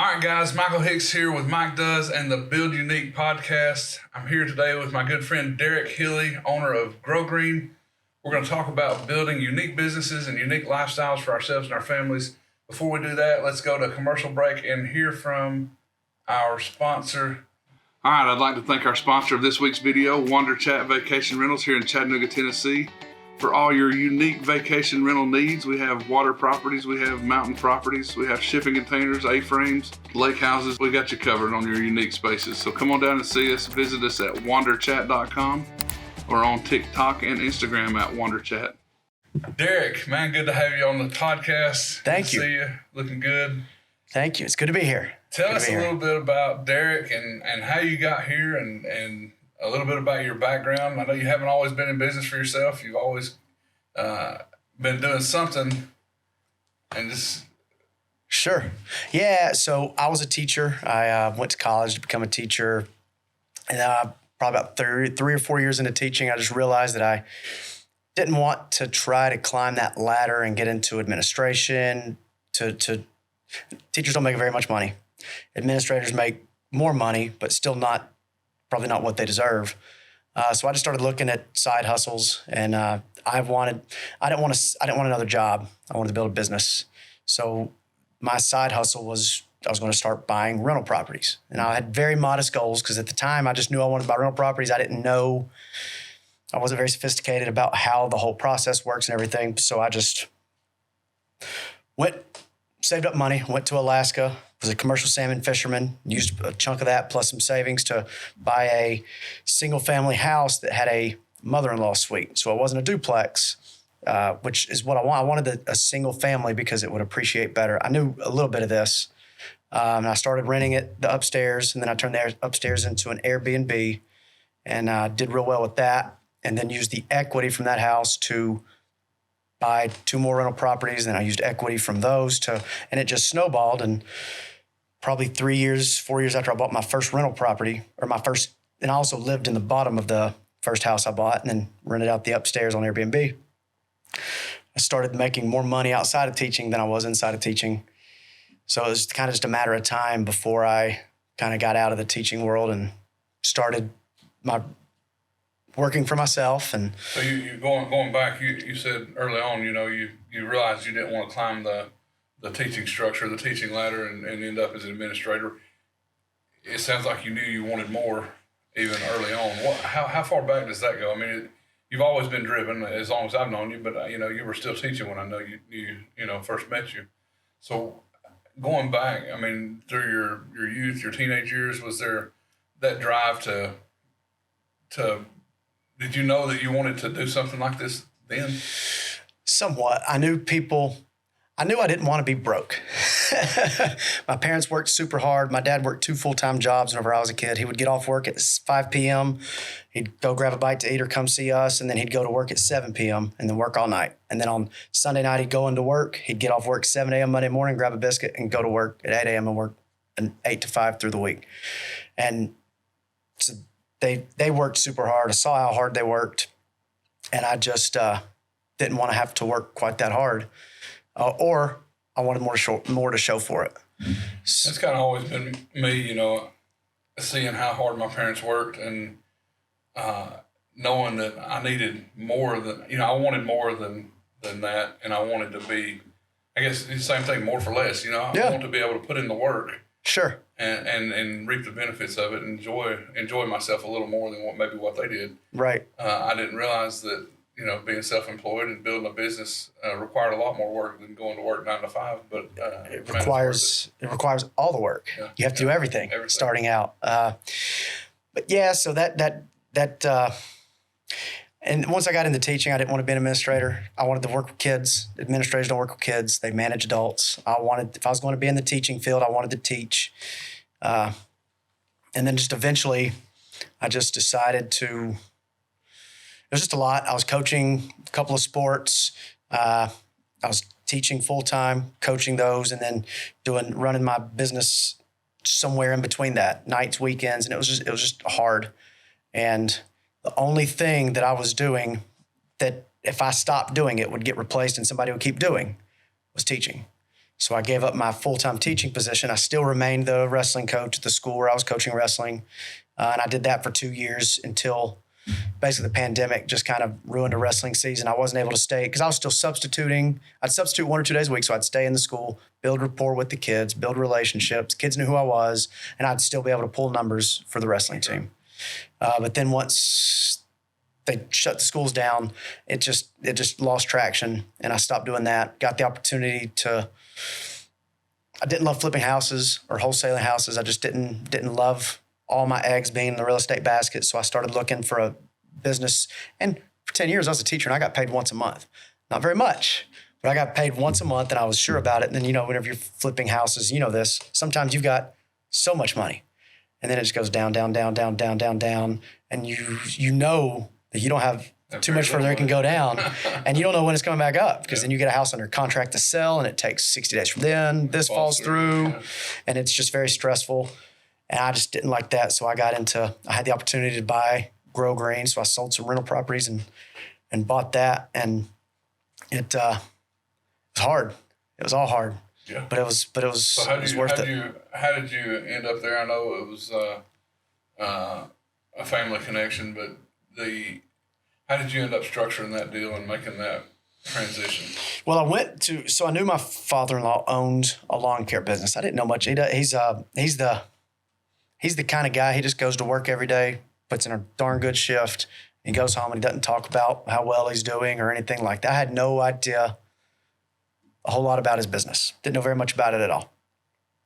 All right, guys, Michael Hicks here with Mike Does and the Build Unique podcast. I'm here today with my good friend Derek Heley, owner of GroGreen. We're going to talk about building unique businesses and unique lifestyles for ourselves and our families. Before we do that, let's go to a commercial break and hear from our sponsor. All right, I'd like to thank our sponsor of this week's video, Wander Chat Vacation Rentals here in Chattanooga, Tennessee. For all your unique vacation rental needs, we have water properties, we have mountain properties, we have shipping containers, A-frames, lake houses. We got you covered on your unique spaces. So come on down and see us. Visit us at wanderchat.com or on TikTok and Instagram at wanderchat. Derek, man, good to have you on the podcast. Thank you. See you. Looking good. Thank you. It's good to be here. Tell us a little bit about Derek and how you got here and a little bit about your background. I know you haven't always been in business for yourself. You've always been doing something and just... Sure. Yeah, so I was a teacher. I went to college to become a teacher. And probably about 3 or 4 years into teaching, I just realized that I didn't want to try to climb that ladder and get into administration. Teachers don't make very much money. Administrators make more money, but still probably not what they deserve. So I just started looking at side hustles, and I didn't want another job. I wanted to build a business. So my side hustle was I was going to start buying rental properties, and I had very modest goals because at the time I just knew I wanted to buy rental properties. I wasn't very sophisticated about how the whole process works and everything. So I just saved up money, went to Alaska, was a commercial salmon fisherman, used a chunk of that plus some savings to buy a single family house that had a mother-in-law suite. So it wasn't a duplex, which is what I want. I wanted a single family because it would appreciate better. I knew a little bit of this. And I started renting the upstairs, and then I turned the upstairs into an Airbnb and did real well with that, and then used the equity from that house to buy 2 more rental properties. Then I used equity from those and it just snowballed. And probably 4 years after I bought my first rental property, and I also lived in the bottom of the first house I bought and then rented out the upstairs on Airbnb. I started making more money outside of teaching than I was inside of teaching. So it was kind of just a matter of time before I kind of got out of the teaching world and started my working for myself. And so you going back, you said early on, you realized you didn't want to climb the teaching structure, the teaching ladder, and end up as an administrator. It sounds like you knew you wanted more even early on. How far back does that go? I mean, you've always been driven as long as I've known you, but you were still teaching when I know you first met you. So going back, I mean, through your youth, your teenage years, was there that drive to did you know that you wanted to do something like this then? Somewhat. I knew I didn't want to be broke. My parents worked super hard. My dad worked 2 full-time jobs whenever I was a kid. He would get off work at 5 p.m. He'd go grab a bite to eat or come see us, and then he'd go to work at 7 p.m. and then work all night. And then on Sunday night, he'd go into work. He'd get off work 7 a.m. Monday morning, grab a biscuit, and go to work at 8 a.m. and work 8 to 5 through the week. And so they worked super hard. I saw how hard they worked, and I just didn't want to have to work quite that hard. Or I wanted more to show for it. It's kind of always been me, seeing how hard my parents worked and knowing that I needed more than, I wanted more than that. And I wanted to be, I guess the same thing, more for less, I want to be able to put in the work. Sure. And reap the benefits of it and enjoy myself a little more than what they did. Right. I didn't realize that, being self-employed and building a business required a lot more work than going to work 9 to 5. But it requires all the work. Yeah. You have to do everything starting out. But yeah, so that and once I got into teaching, I didn't want to be an administrator. I wanted to work with kids. Administrators don't work with kids; they manage adults. If I was going to be in the teaching field, I wanted to teach. And then just eventually, I just decided to. It was just a lot. I was coaching a couple of sports. I was teaching full-time, coaching those, and then running my business somewhere in between that, nights, weekends, and it was just hard. And the only thing that I was doing that if I stopped doing it would get replaced and somebody would keep doing was teaching. So I gave up my full-time teaching position. I still remained the wrestling coach at the school where I was coaching wrestling. And I did that for 2 years until basically the pandemic just kind of ruined a wrestling season. I wasn't able to stay because I was still substituting. I'd substitute 1 or 2 days a week. So I'd stay in the school, build rapport with the kids, build relationships. Kids knew who I was, and I'd still be able to pull numbers for the wrestling team. But then once they shut the schools down, it just lost traction, and I stopped doing that. Got the opportunity to. I didn't love flipping houses or wholesaling houses. I just didn't love all my eggs being in the real estate basket. So I started looking for a business. And for 10 years, I was a teacher, and I got paid once a month. Not very much, but I got paid once a month, and I was sure about it. And then, whenever you're flipping houses, this, sometimes you've got so much money, and then it just goes down, down, down, down, down, down, down. And you know that you don't have too much further it can go down, and you don't know when it's coming back up, because then you get a house under contract to sell, and it takes 60 days from then. This falls through, and it's just very stressful. And I just didn't like that, so I had the opportunity to buy GroGreen, so I sold some rental properties and bought that, and it was hard. It was all hard. Yeah. But it was So worth it. How did you end up there? I know it was a family connection, but how did you end up structuring that deal and making that transition? Well, I knew my father-in-law owned a lawn care business. I didn't know much. He's the kind of guy, he just goes to work every day, puts in a darn good shift. He goes home and he doesn't talk about how well he's doing or anything like that. I had no idea a whole lot about his business. Didn't know very much about it at all.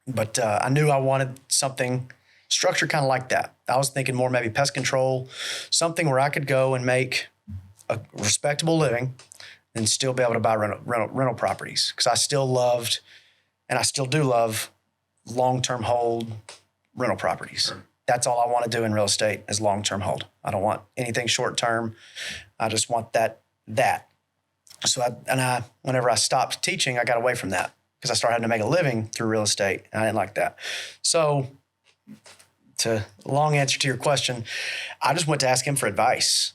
But I knew I wanted something structured kind of like that. I was thinking more maybe pest control, something where I could go and make a respectable living and still be able to buy rental properties. Because I still loved, and I still do love, long-term hold rental properties. Sure. That's all I want to do in real estate is long-term hold. I don't want anything short-term. I just want that. So whenever I stopped teaching, I got away from that because I started having to make a living through real estate, and I didn't like that. So, long answer to your question, I just went to ask him for advice,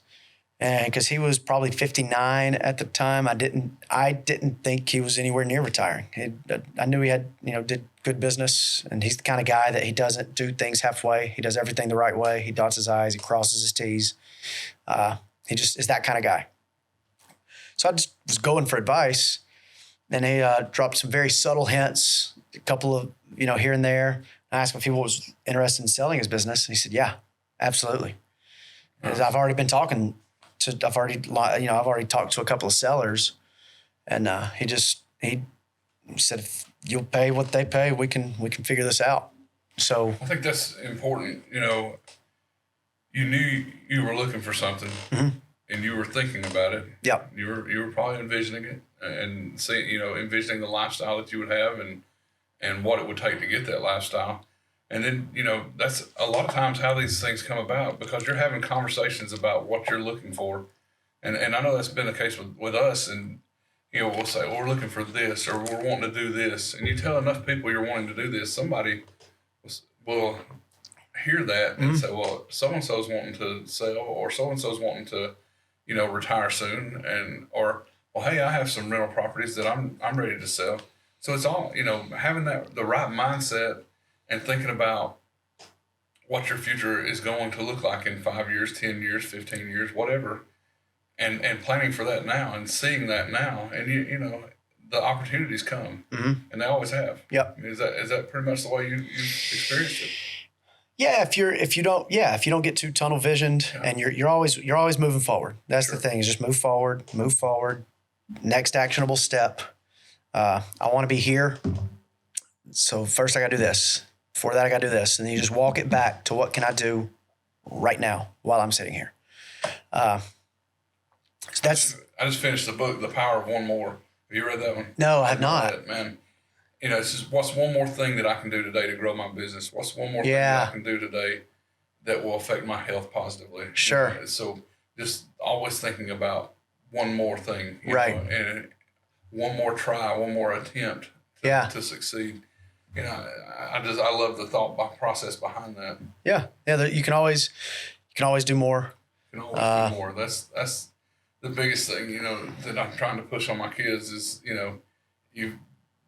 and because he was probably 59 at the time, I didn't think he was anywhere near retiring. I knew he had did good business, and he's the kind of guy that he doesn't do things halfway. He does everything the right way. He dots his I's, he crosses his T's. He just is that kind of guy. So I just was going for advice, and he dropped some very subtle hints, a couple of here and there. I asked him if he was interested in selling his business, and he said, "Yeah, absolutely." Because I've already talked to a couple of sellers, and he said, "If you'll pay what they pay, we can figure this out." So I think that's important. You knew you were looking for something, and you were thinking about it. Yep. You were probably envisioning it and envisioning the lifestyle that you would have and what it would take to get that lifestyle. And then, that's a lot of times how these things come about, because you're having conversations about what you're looking for. And I know that's been the case with us. And, we'll say, well, we're looking for this, or we're wanting to do this. And you tell enough people you're wanting to do this, somebody will hear that and say, well, so-and-so's wanting to sell, or so-and-so's wanting to, retire soon. Or, well, hey, I have some rental properties that I'm ready to sell. So it's all, having the right mindset and thinking about what your future is going to look like in 5 years, 10 years, 15 years, whatever, and planning for that now and seeing that now, and the opportunities come, and they always have. Yep. Is that pretty much the way you experienced it? Yeah, if you don't get too tunnel visioned, and you're always moving forward. That's Sure. the thing, is just move forward. Next actionable step. I want to be here. So first I got to do this. Before that, I got to do this. And then you just walk it back to what can I do right now while I'm sitting here. So that's. I just finished the book, The Power of One More. Have you read that one? No, I have not. It, man. It's just, what's one more thing that I can do today to grow my business? What's one more thing that I can do today that will affect my health positively? Sure. So just always thinking about one more thing. Right. And one more try, one more attempt to succeed. I love the thought process behind that. Yeah. You can always do more. You can always do more. That's the biggest thing, that I'm trying to push on my kids is,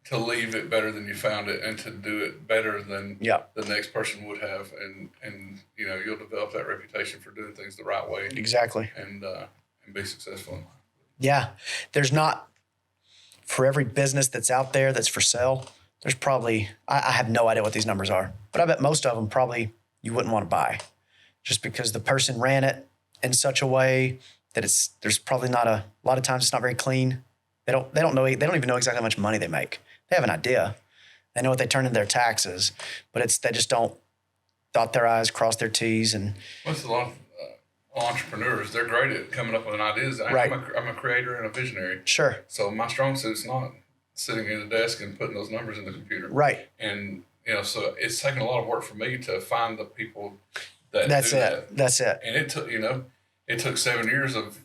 to leave it better than you found it, and to do it better than Yeah. the next person would have, and you'll develop that reputation for doing things the right way, Exactly. and be successful in life. Yeah. There's not, for every business that's out there that's for sale, there's probably, I have no idea what these numbers are, but I bet most of them probably you wouldn't want to buy, just because the person ran it in such a way that there's probably not a lot of times it's not very clean. They don't even know exactly how much money they make. They have an idea. They know what they turn in their taxes, but they just don't dot their I's, cross their T's. And What's a lot of entrepreneurs? They're great at coming up with ideas. Right. I'm a creator and a visionary. sure. So my strong suit's not sitting at a desk and putting those numbers in the computer. Right. And so it's taken a lot of work for me to find the people that That's do it. that. That's it. And it took 7 years of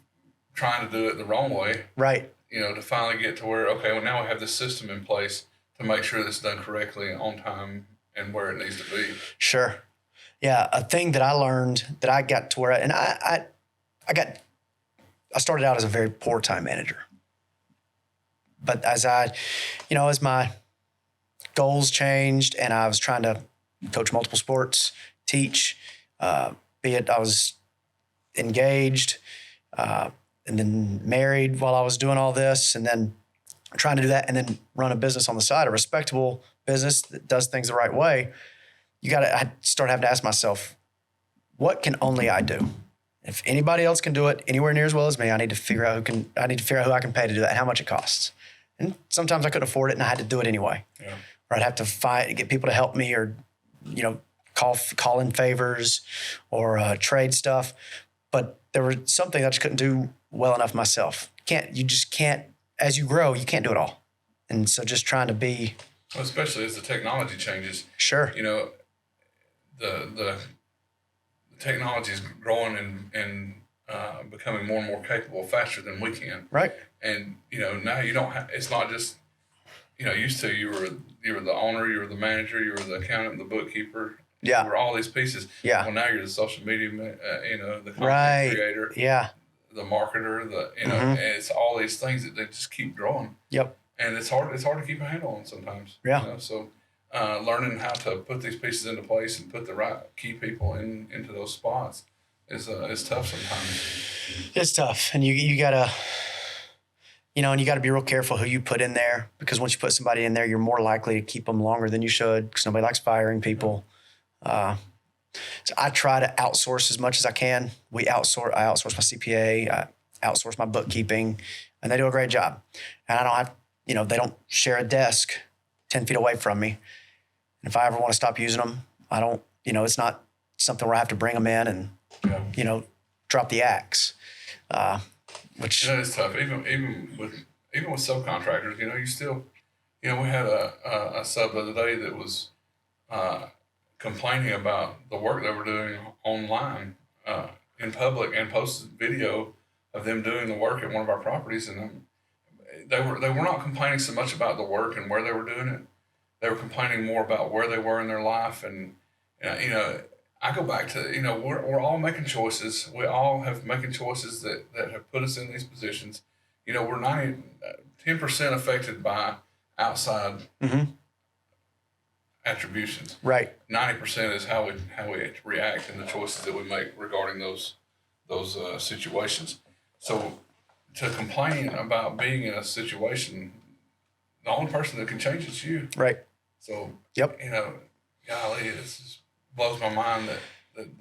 trying to do it the wrong way. Right. To finally get to where, okay, well, now we have this system in place to make sure that it's done correctly, on time, and where it needs to be. Sure. Yeah. A thing that I learned that I got to where, I started out as a very poor time manager. But as my goals changed and I was trying to coach multiple sports, teach, I was engaged, and then married while I was doing all this, and then trying to do that and then run a business on the side, a respectable business that does things the right way. I start having to ask myself, what can only I do? If anybody else can do it anywhere near as well as me, I need to figure out who I can pay to do that and how much it costs. And sometimes I couldn't afford it and I had to do it anyway. Yeah. Or I'd have to get people to help me, or, call in favors or trade stuff. But there was something I just couldn't do well enough myself. You just can't, as you grow, you can't do it all. And so just trying to be. Well, especially as the technology changes. Sure. The technology is growing and becoming more and more capable faster than we can. Right. And now you don't have. It's not just. Used to you were the owner, you were the manager, you were the accountant, the bookkeeper. Yeah. You were all these pieces. Yeah. Well, now you're the social media, the content Right. creator. Yeah. The marketer, and it's all these things that they just keep growing. Yep. And it's hard to keep a handle on sometimes. Yeah. So learning how to put these pieces into place and put the right key people into those spots is tough sometimes. It's tough, and you gotta, and you gotta be real careful who you put in there, because once you put somebody in there, you're more likely to keep them longer than you should, because nobody likes firing people. So I try to outsource as much as I can. I outsource my CPA, I outsource my bookkeeping, and they do a great job. And I don't have, they don't share a desk 10 feet away from me. And if I ever want to stop using them, I don't, it's not something where I have to bring them in and, drop the axe, which. It's tough. Even with subcontractors, you still, we had a sub the other day that was, complaining about the work they were doing online in public, and posted video of them doing the work at one of our properties, and they were not complaining so much about the work and where they were doing it. They were complaining more about where they were in their life, and I go back to we're all making choices. We all have making choices that have put us in these positions. We're 10% affected by outside. Mm-hmm. Attributions. Right. 90% is how we react and the choices that we make regarding those situations. So to complain about being in a situation, the only person that can change it's you. Right. So yep. Golly, it just blows my mind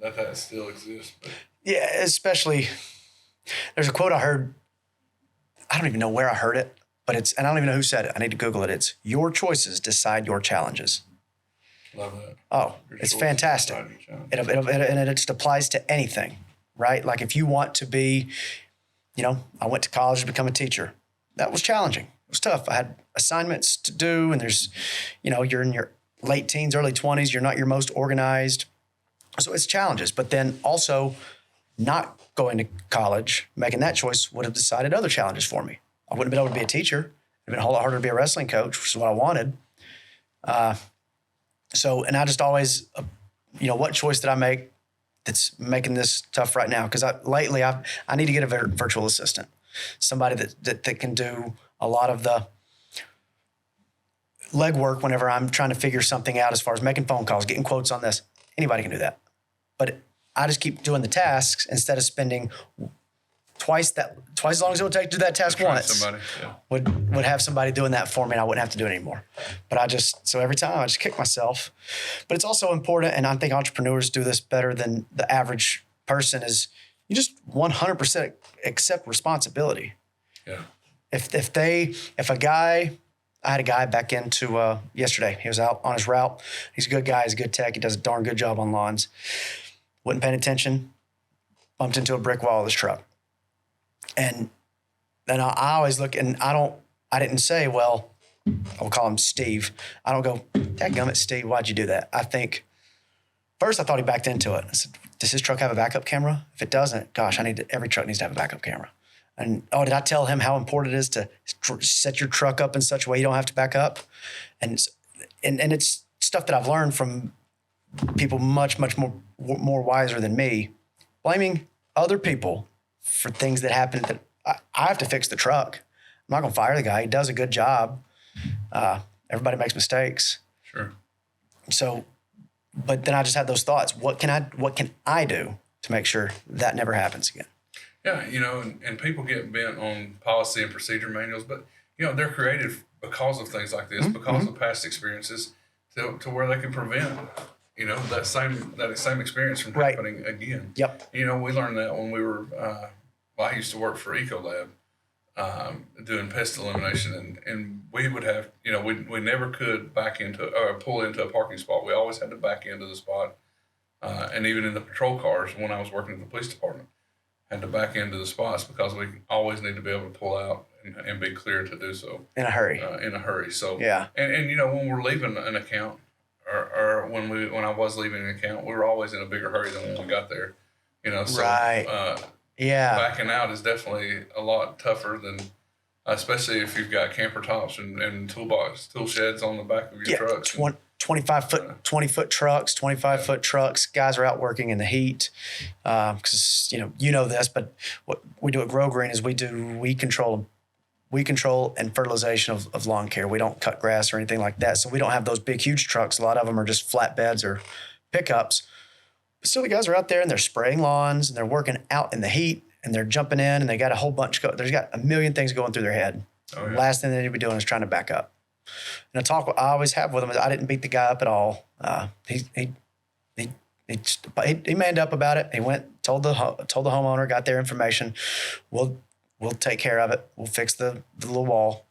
that still exists. But. Yeah, especially there's a quote I heard. I don't even know where I heard it, and I don't even know who said it. I need to Google it. It's your choices decide your challenges. Love that. Oh, it's fantastic. It just applies to anything, right? Like if you want to be, I went to college to become a teacher. That was challenging. It was tough. I had assignments to do, and there's, you're in your late teens, early 20s. You're not your most organized. So it's challenges. But then also not going to college, making that choice would have decided other challenges for me. I wouldn't have been able to be a teacher. It would have been a whole lot harder to be a wrestling coach, which is what I wanted. And I just always, what choice did I make that's making this tough right now? Because lately I need to get a virtual assistant, somebody that can do a lot of the legwork whenever I'm trying to figure something out as far as making phone calls, getting quotes on this. Anybody can do that. But I just keep doing the tasks instead of spending twice as long as it would take to do that task once. Somebody, yeah. Would have somebody doing that for me, and I wouldn't have to do it anymore. But so every time I just kick myself. But it's also important, and I think entrepreneurs do this better than the average person, is you just 100% accept responsibility. Yeah. I had a guy back into yesterday. He was out on his route. He's a good guy. He's a good tech. He does a darn good job on lawns. Wasn't paying attention. Bumped into a brick wall of his truck. And then I always look, and I didn't say, well, I'll call him Steve. I don't go, dadgummit, Steve, why'd you do that? I think, first I thought he backed into it. I said, does his truck have a backup camera? If it doesn't, gosh, every truck needs to have a backup camera. And, did I tell him how important it is to set your truck up in such a way you don't have to back up? And it's stuff that I've learned from people much, much more wiser than me. Blaming other people for things that happen that I have to fix the truck. I'm not going to fire the guy. He does a good job. Everybody makes mistakes. Sure. So, but then I just had those thoughts. What can I do to make sure that never happens again? Yeah, and people get bent on policy and procedure manuals, but they're created because of things like this, because of past experiences, to where they can prevent that same experience from happening again. Yep. We learned that when we were. I used to work for Ecolab, doing pest elimination, and we would have we never could back into or pull into a parking spot. We always had to back into the spot, and even in the patrol cars when I was working at the police department, had to back into the spots because we always need to be able to pull out and be clear to do so in a hurry. So yeah, and when we're leaving an account, or when I was leaving an account, we were always in a bigger hurry than when we got there. So right. Yeah, backing out is definitely a lot tougher than, especially if you've got camper tops and tool sheds on the back of your trucks. 20-foot trucks, 25-foot trucks. Guys are out working in the heat because you know this, but what we do at GroGreen is we do weed control and fertilization of lawn care. We don't cut grass or anything like that, so we don't have those big, huge trucks. A lot of them are just flatbeds or pickups. But still, the guys are out there and they're spraying lawns and they're working out in the heat and they're jumping in and they got a whole bunch. There's got a million things going through their head. Oh, yeah. Last thing they need to be doing is trying to back up. And a talk I always have with them is I didn't beat the guy up at all. He manned up about it. He went, told the homeowner, got their information. We'll take care of it. We'll fix the little wall.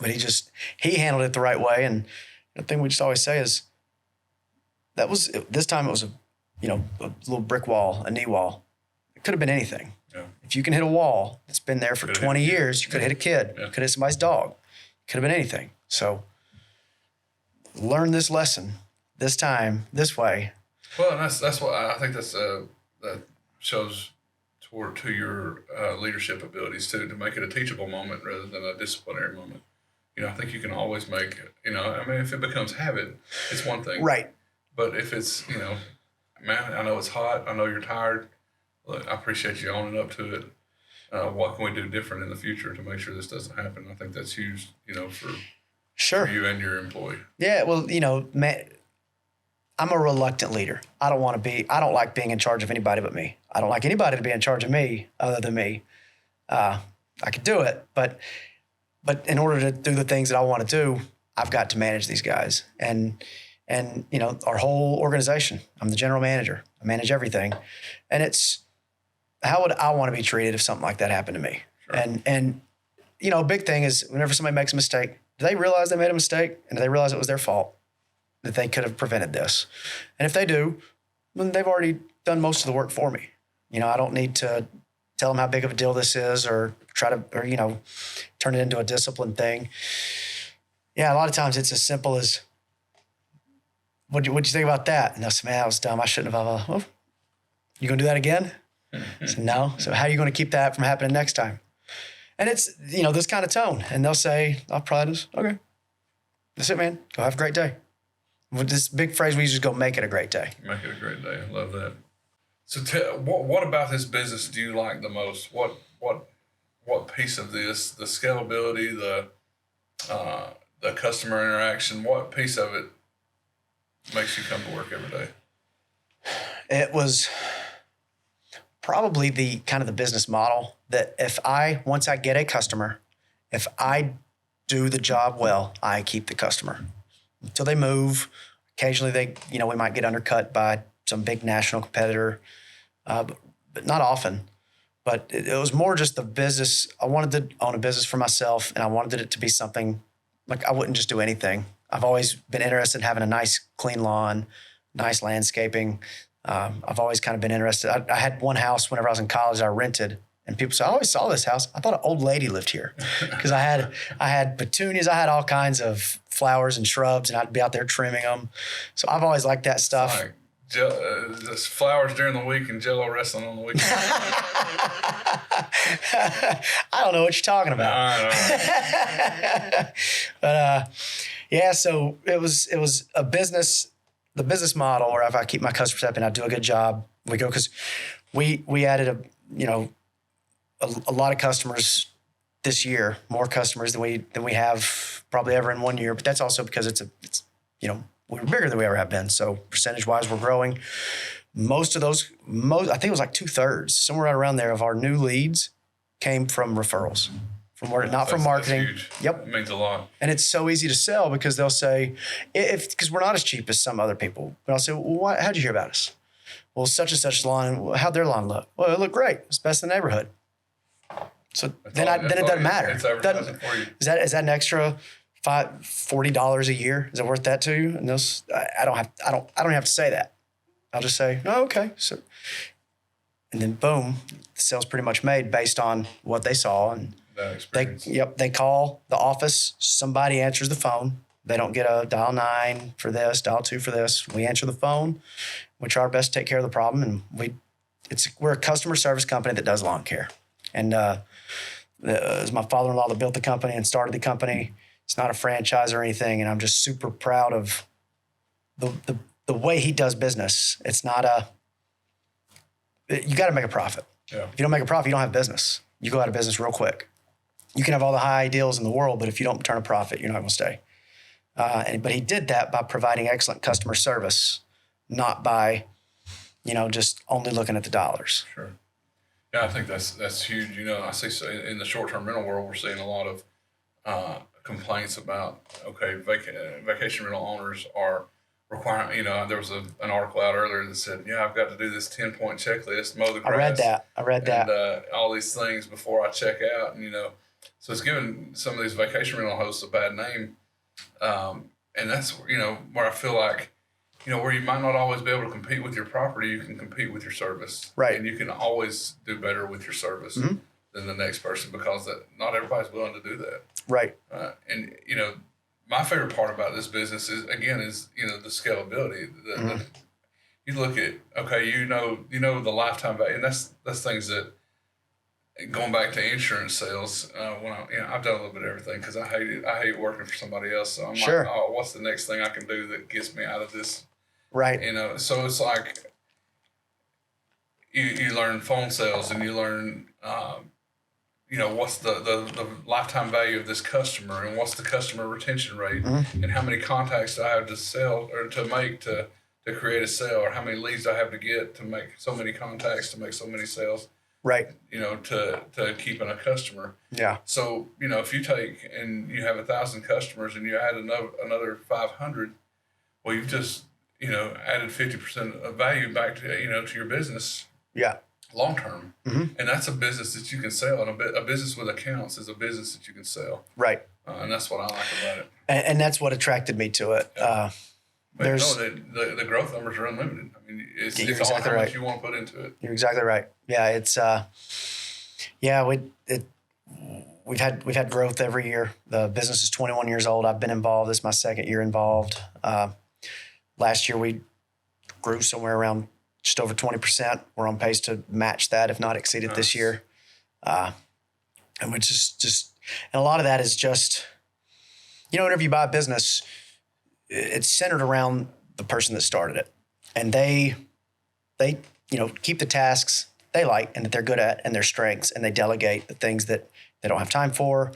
But he handled it the right way. And the thing we just always say is this time it was a little brick wall, a knee wall. It could have been anything. Yeah. If you can hit a wall that's been there for 20 years, you could hit a kid. Yeah. You could hit somebody's dog. It could have been anything. So learn this lesson this time, this way. Well, and that's what I think that shows to your leadership abilities too, to make it a teachable moment rather than a disciplinary moment. I think you can always make it, if it becomes habit, it's one thing. Right. But if it's, man, I know it's hot. I know you're tired. Look, I appreciate you owning up to it. What can we do different in the future to make sure this doesn't happen? I think that's huge, for you and your employee. Yeah, well, man, I'm a reluctant leader. I don't like being in charge of anybody but me. I don't like anybody to be in charge of me other than me. I could do it, but in order to do the things that I want to do, I've got to manage these guys. And our whole organization. I'm the general manager. I manage everything. And it's, how would I want to be treated if something like that happened to me? Sure. And a big thing is whenever somebody makes a mistake, do they realize they made a mistake? And do they realize it was their fault? That they could have prevented this? And if they do, then they've already done most of the work for me. I don't need to tell them how big of a deal this is or turn it into a discipline thing. Yeah, a lot of times it's as simple as, what'd you think about that? And they'll say, man, that was dumb. I shouldn't have. Well, you going to do that again? I said, no. So how are you going to keep that from happening next time? And it's, this kind of tone. And they'll say, I'll probably just, okay. That's it, man. Go have a great day. With this big phrase, we just go make it a great day. Make it a great day. I love that. So what about this business do you like the most? What piece of this, the scalability, the the customer interaction, what piece of it makes you come to work every day? It was probably the kind of the business model that once I get a customer, if I do the job well, I keep the customer until they move. Occasionally we might get undercut by some big national competitor, but not often. But it was more just the business. I wanted to own a business for myself, and I wanted it to be something like I wouldn't just do anything. I've always been interested in having a nice, clean lawn, nice landscaping. I've always kind of been interested. I had one house whenever I was in college I rented, and people said, I always saw this house. I thought an old lady lived here because I had petunias. I had all kinds of flowers and shrubs, and I'd be out there trimming them. So I've always liked that stuff. Like just flowers during the week and Jello wrestling on the weekend. I don't know what you're talking about. But yeah, so it was a business. The business model where if I keep my customers happy and I do a good job, we go, because we added a lot of customers this year, more customers than we have probably ever in one year. But that's also because we're bigger than we ever have been. So percentage wise, we're growing. Most of those, I think it was like 2/3, somewhere right around there, of our new leads came from referrals. Not from marketing. That's huge. Yep. It means a lot. And it's so easy to sell because they'll say, because we're not as cheap as some other people. But I'll say, well, how'd you hear about us? Well, such and such lawn, how'd their lawn look? Well, it looked great. It's best in the neighborhood. So then it doesn't matter. It's advertising for you. Is that an extra $40 a year? Is it worth that to you? And I don't have to say that. I'll just say, no, okay. So, and then boom, the sale's pretty much made based on what they saw. And they call the office. Somebody answers the phone. They don't get a dial 9 for this, dial 2 for this. We answer the phone. We try our best to take care of the problem, and we're a customer service company that does lawn care. And it was my father-in-law that built the company and started the company. It's not a franchise or anything, and I'm just super proud of the way he does business. It's not you got to make a profit. Yeah. If you don't make a profit, you don't have business. You go out of business real quick. You can have all the high deals in the world, but if you don't turn a profit, you're not going to stay. But he did that by providing excellent customer service, not by, just only looking at the dollars. Sure. Yeah, I think that's huge. I see in the short-term rental world, we're seeing a lot of complaints about, vacation rental owners are requiring, there was an article out earlier that said, I've got to do this 10-point checklist, mow the grass. I read that. And all these things before I check out. And, so it's given some of these vacation rental hosts a bad name. And that's, where I feel like, where you might not always be able to compete with your property, you can compete with your service. Right. And you can always do better with your service than the next person, because not everybody's willing to do that. Right. And, my favorite part about this business is the scalability. You look at, the lifetime value, and that's things that, going back to insurance sales, when I've done a little bit of everything because I hate it. I hate working for somebody else. So I'm sure. like, what's the next thing I can do that gets me out of this? Right. So it's like you learn phone sales, and you learn, what's the lifetime value of this customer, and what's the customer retention rate, and how many contacts do I have to sell or to make to create a sale, or how many leads do I have to get to make so many contacts to make so many sales. Right. To keeping a customer. Yeah. So, if you take and you have 1,000 customers and you add another 500, well, you've just, added 50% of value back to, to your business. Yeah. Long term. Mm-hmm. And that's a business that you can sell. And a business with accounts is a business that you can sell. Right. And that's what I like about it. And that's what attracted me to it. But the growth numbers are unlimited. I mean, it's exactly all how right. much you want to put into it. You're exactly right. Yeah, it's we've had growth every year. The business is 21 years old. I've been involved. This is my second year involved. Last year we grew somewhere around just over 20%. We're on pace to match that, if not exceed it this year. And we just and a lot of that is just, whenever you buy a business, it's centered around the person that started it, and they keep the tasks they like and that they're good at and their strengths, and they delegate the things that they don't have time for.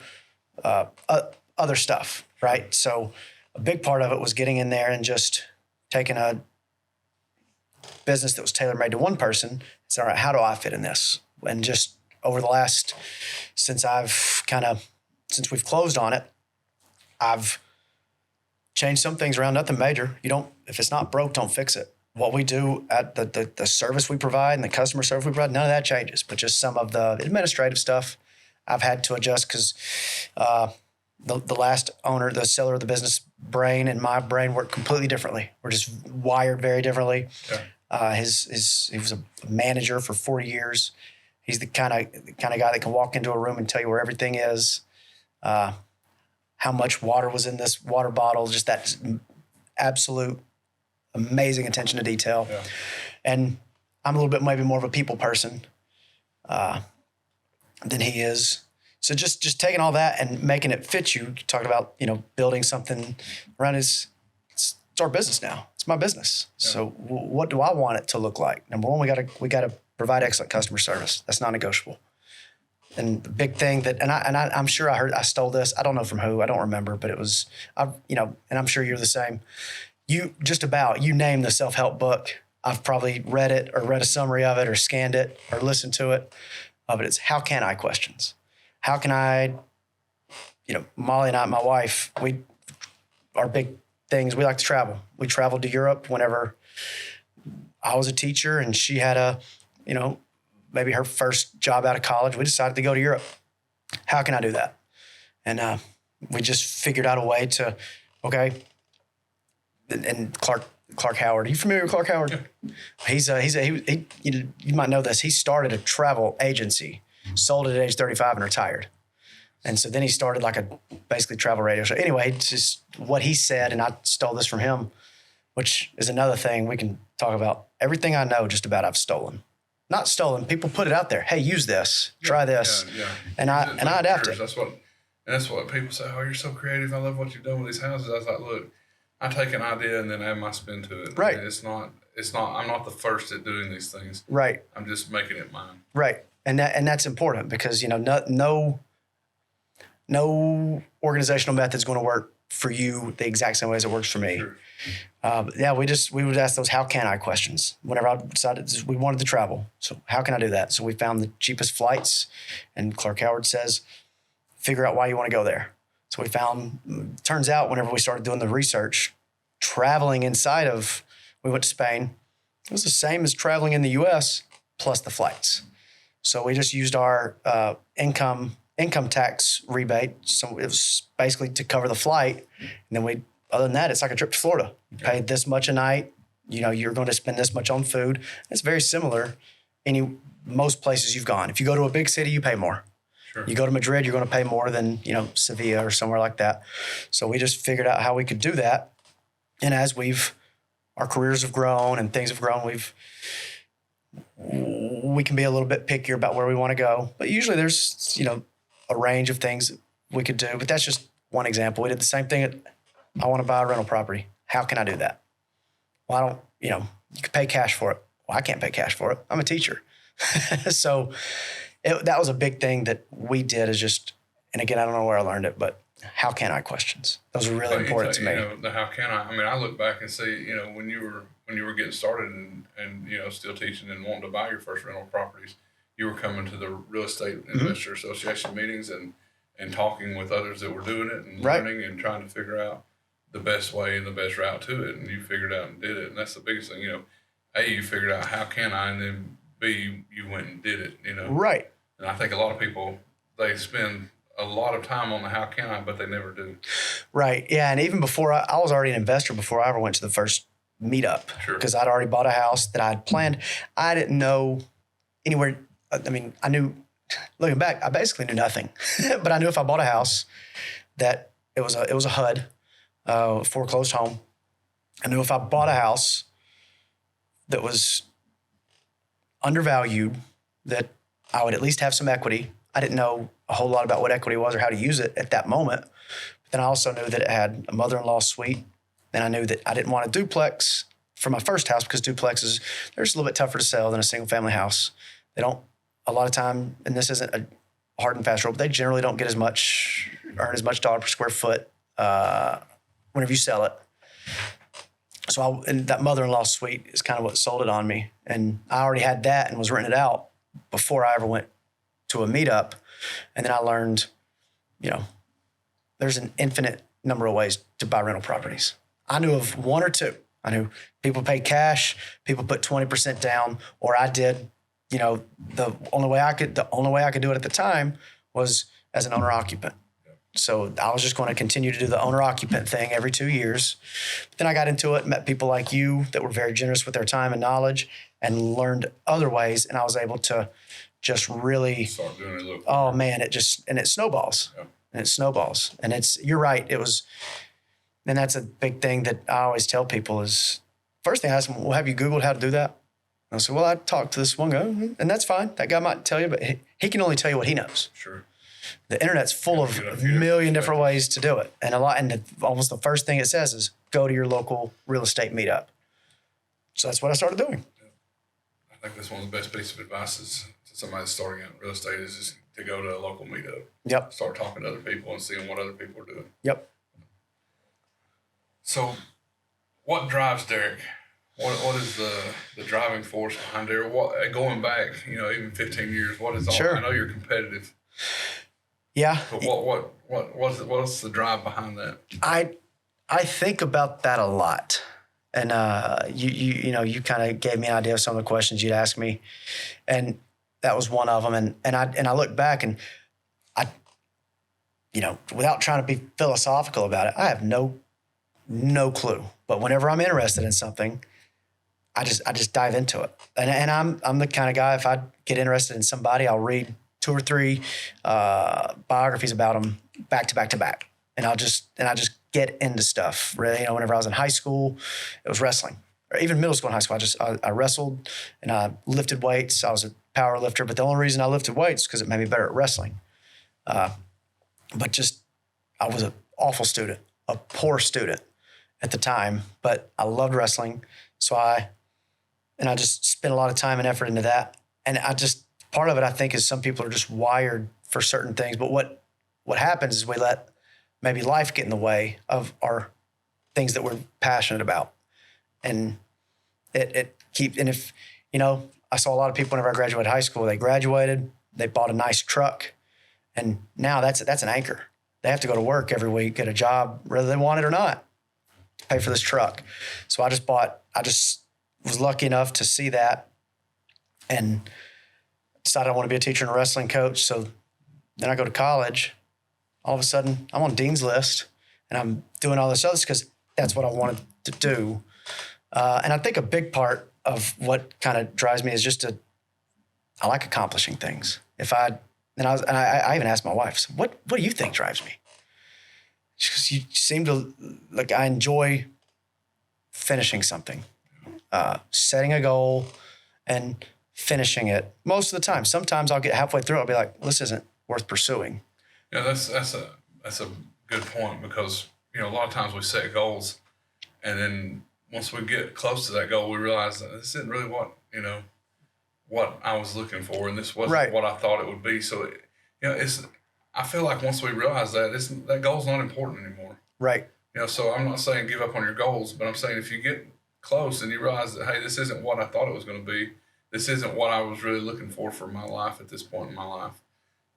other stuff, right? So a big part of it was getting in there and just taking a business that was tailor-made to one person and saying, all right, how do I fit in this? And just over the last, since we've closed on it, I've changed some things around, nothing major. If it's not broke, don't fix it. What we do at the service we provide and the customer service we provide, none of that changes, but just some of the administrative stuff I've had to adjust because the last owner, the seller of the business, brain and my brain work completely differently. We're just wired very differently. Yeah. He was a manager for 40 years. He's the kind of guy that can walk into a room and tell you where everything is, how much water was in this water bottle, just that absolute amazing attention to detail. Yeah. And I'm a little bit maybe more of a people person than he is. So just taking all that and making it fit you, talking about, building something around it's our business now. It's my business. Yeah. So what do I want it to look like? Number one, we gotta provide excellent customer service. That's non-negotiable. And the big thing I'm sure I stole this. I don't know from who. I don't remember, but it was, and I'm sure you're the same. You name the self-help book. I've probably read it or read a summary of it or scanned it or listened to it. But it's how can I questions. How can I, Molly and I, my wife, our big things, we like to travel. We traveled to Europe whenever I was a teacher and she had maybe her first job out of college. We decided to go to Europe. How can I do that? And we just figured out a way to, okay. And Clark Howard. Are you familiar with Clark Howard? Yeah. You might know this. He started a travel agency, sold it at age 35 and retired. And so then he started like a basically travel radio show. Anyway, it's just what he said, and I stole this from him, which is another thing we can talk about. Everything I know just about I've stolen. Not stolen. People put it out there. Hey, use this. Try this. Yeah. And I adapt it. That's what people say. Oh, you're so creative. I love what you've done with these houses. I was like, look, I take an idea and then add my spin to it. Right. I mean, it's not. I'm not the first at doing these things. Right. I'm just making it mine. Right. And that's important because no organizational method is going to work for you the exact same way as it works for me. Sure. We would ask those how can I questions whenever I decided we wanted to travel. So how can I do that? So we found the cheapest flights, and Clark Howard says, figure out why you want to go there. So we found, turns out whenever we started doing the research, traveling we went to Spain. It was the same as traveling in the U.S. plus the flights. So we just used our income tax rebate. So it was basically to cover the flight. And then other than that, it's like a trip to Florida. You pay this much a night. You're going to spend this much on food. It's very similar most places you've gone. If you go to a big city, you pay more. Sure. You go to Madrid, you're going to pay more than, Sevilla or somewhere like that. So we just figured out how we could do that. And as our careers have grown and things have grown, we can be a little bit pickier about where we want to go. But usually there's, a range of things we could do. But that's just one example. We did the same thing I want to buy a rental property. How can I do that? Well, you can pay cash for it. Well, I can't pay cash for it. I'm a teacher. So that was a big thing that we did is just, and again, I don't know where I learned it, but how can I questions? Those are really important to me. The how can I mean, I look back and see, when you were getting started and still teaching and wanting to buy your first rental properties, you were coming to the Real Estate Investor Association meetings and talking with others that were doing it and learning and trying to figure out the best way and the best route to it. And you figured out and did it. And that's the biggest thing, A, you figured out how can I, and then B, you went and did it, Right. And I think a lot of people, they spend a lot of time on the how can I, but they never do. Right. Yeah. And even before I was already an investor before I ever went to the first meetup. Sure. Because I'd already bought a house that I had planned. I didn't know anywhere. I mean, I knew, looking back, I basically knew nothing, but I knew if I bought a house that it was a HUD, foreclosed home. I knew if I bought a house that was undervalued, that I would at least have some equity. I didn't know a whole lot about what equity was or how to use it at that moment. But then I also knew that it had a mother-in-law suite. Then I knew that I didn't want a duplex for my first house because duplexes, they're just a little bit tougher to sell than a single-family house. They don't, a lot of time, and this isn't a hard and fast rule, but they generally don't get as much earn as much dollar per square foot whenever you sell it. So and that mother-in-law suite is kind of what sold it on me. And I already had that and was renting it out before I ever went to a meetup. And then I learned, there's an infinite number of ways to buy rental properties. I knew of one or two. I knew people pay cash, people put 20% down, or I did, the only way I could do it at the time was as an owner occupant. So I was just going to continue to do the owner occupant thing every 2 years. But then I got into it, met people like you that were very generous with their time and knowledge, and learned other ways. And I was able to just really start doing it a little. Oh man, it snowballs. Yeah. And it snowballs. And you're right. And that's a big thing that I always tell people is, first thing I ask them, well, have you Googled how to do that? And I said, well, I talked to this one guy, and that's fine. That guy might tell you, but he can only tell you what he knows. Sure. The internet's full of a million different ways to do it. And almost the first thing it says is go to your local real estate meetup. So that's what I started doing. Yeah. I think that's one of the best pieces of advice is to somebody that's starting out in real estate is just to go to a local meetup. Yep. Start talking to other people and seeing what other people are doing. Yep. So what drives Derek? What is the driving force behind Derek? Going back, even 15 years, what is all? Sure. I know you're competitive. Yeah. But what's the drive behind that? I think about that a lot. And you kind of gave me an idea of some of the questions you'd ask me. And that was one of them. And I look back and I without trying to be philosophical about it, I have no clue. But whenever I'm interested in something, I just dive into it. And I'm the kind of guy, if I get interested in somebody, I'll read 2 or 3 biographies about them back to back to back. And I just get into stuff. Really, whenever I was in high school, it was wrestling. Or even middle school and high school, I wrestled and I lifted weights. I was a power lifter, but the only reason I lifted weights is because it made me better at wrestling. But just, I was an awful student, a poor student at the time, but I loved wrestling. So I just spent a lot of time and effort into that. And part of it, I think, is some people are just wired for certain things. But what happens is we let maybe life get in the way of our things that we're passionate about. And and if, I saw a lot of people whenever I graduated high school, they graduated, they bought a nice truck, and now that's an anchor. They have to go to work every week, get a job, whether they want it or not, pay for this truck. So I just was lucky enough to see that and decided I want to be a teacher and a wrestling coach. So then I go to college. All of a sudden, I'm on Dean's list, and I'm doing all this other because that's what I wanted to do. And I think a big part of what kind of drives me is I like accomplishing things. I even asked my wife, so what do you think drives me? Because you seem to, like, I enjoy finishing something, setting a goal and finishing it most of the time. Sometimes I'll get halfway through, I'll be like, this isn't worth pursuing. Yeah, that's a good point because, a lot of times we set goals and then once we get close to that goal, we realize that this isn't really what I was looking for, and this wasn't right. what I thought it would be. So, I feel like once we realize that goal's not important anymore. Right. So I'm not saying give up on your goals, but I'm saying if you get close and you realize that, hey, this isn't what I thought it was going to be, this isn't what I was really looking for my life at this point in my life,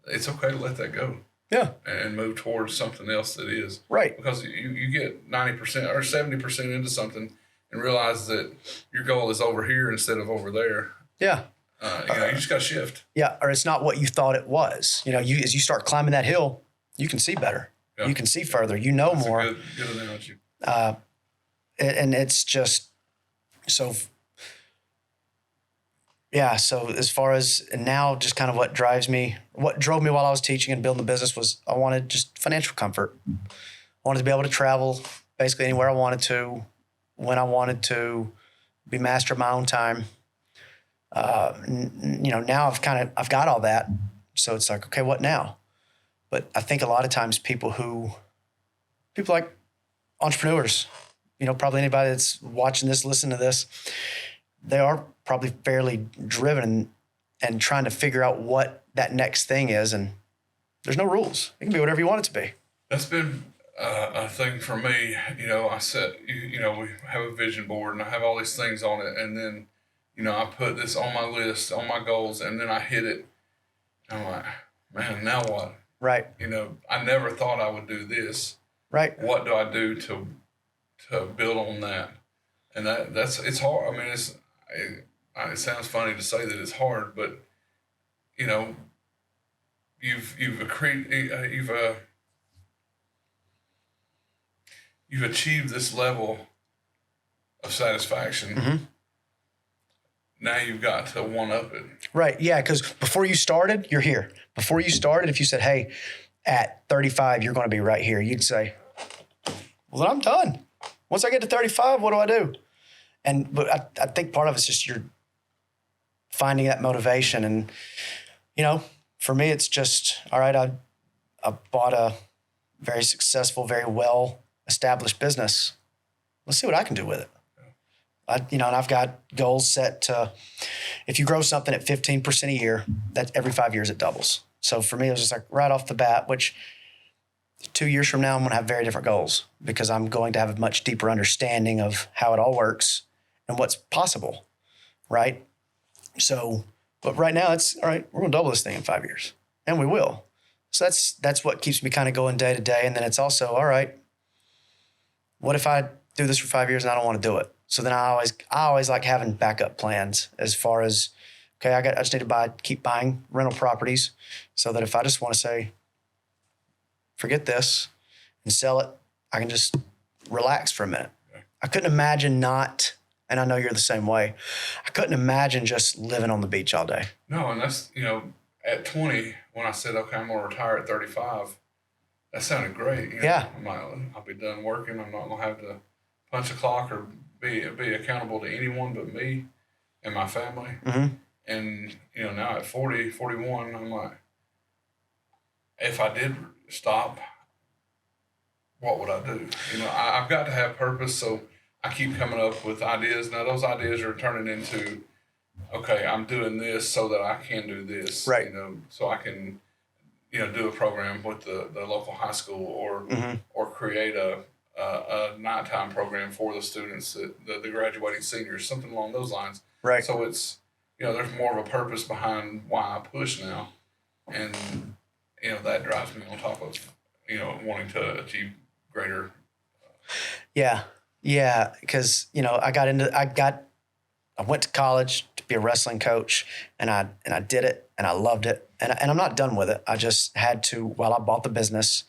it's okay to let that go. Yeah. And move towards something else that is. Right. Because you get 90% or 70% into something and realize that your goal is over here instead of over there. Yeah. You just got to shift. Yeah. Or it's not what you thought it was. As you start climbing that hill, you can see better. Yeah. You can see further. That's more. A good analogy. And it's just so. Yeah. So as far as now, just kind of what drove me while I was teaching and building the business was I wanted just financial comfort. I wanted to be able to travel basically anywhere I wanted to, when I wanted to, be master of my own time. Now I've got all that. So it's like, okay, what now? But I think a lot of times people like entrepreneurs, probably anybody that's watching this, listening to this, they are probably fairly driven and trying to figure out what that next thing is. And there's no rules. It can be whatever you want it to be. That's been a thing for me. I said, we have a vision board and I have all these things on it. And then, I put this on my list, on my goals, and then I hit it. I'm like, man, now what? Right. I never thought I would do this. Right. What do I do to build on that? And it's hard. I mean, it sounds funny to say that it's hard, but you've achieved this level of satisfaction. Mm-hmm. Now you've got to one up it. Right. Yeah. Because before you started, you're here. Before you started, if you said, hey, at 35, you're going to be right here, you'd say, well, then I'm done. Once I get to 35, what do I do? But I think part of it's just you're finding that motivation. And, for me, it's just, all right, I bought a very successful, very well-established business. Let's see what I can do with it. And I've got goals set to, if you grow something at 15% a year, that every 5 years it doubles. So for me, it was just like right off the bat, which 2 years from now, I'm going to have very different goals because I'm going to have a much deeper understanding of how it all works and what's possible, right? So, but right now it's, all right, we're going to double this thing in 5 years, and we will. So that's what keeps me kind of going day to day. And then it's also, all right, what if I do this for 5 years and I don't want to do it? So then I always like having backup plans as far as, okay, I just need to keep buying rental properties so that if I just want to say, forget this and sell it, I can just relax for a minute. I couldn't imagine not, and I know you're the same way, I couldn't imagine just living on the beach all day. No, and that's, at 20, when I said, okay, I'm going to retire at 35, that sounded great. Yeah. I'm like, I'll be done working. I'm not going to have to punch a clock or be accountable to anyone but me and my family. Mm-hmm. And, now at 40, 41, I'm like, if I did stop, what would I do? I've got to have purpose. So I keep coming up with ideas. Now those ideas are turning into, okay, I'm doing this so that I can do this. Right. So I can, do a program with the local high school or create a nighttime program for the students, the graduating seniors, something along those lines. Right. So it's, there's more of a purpose behind why I push now. And, that drives me on top of, wanting to achieve greater. Yeah. Yeah. Because, I went to college to be a wrestling coach and I did it and I loved it. And I'm not done with it. I just had to, while I bought the business,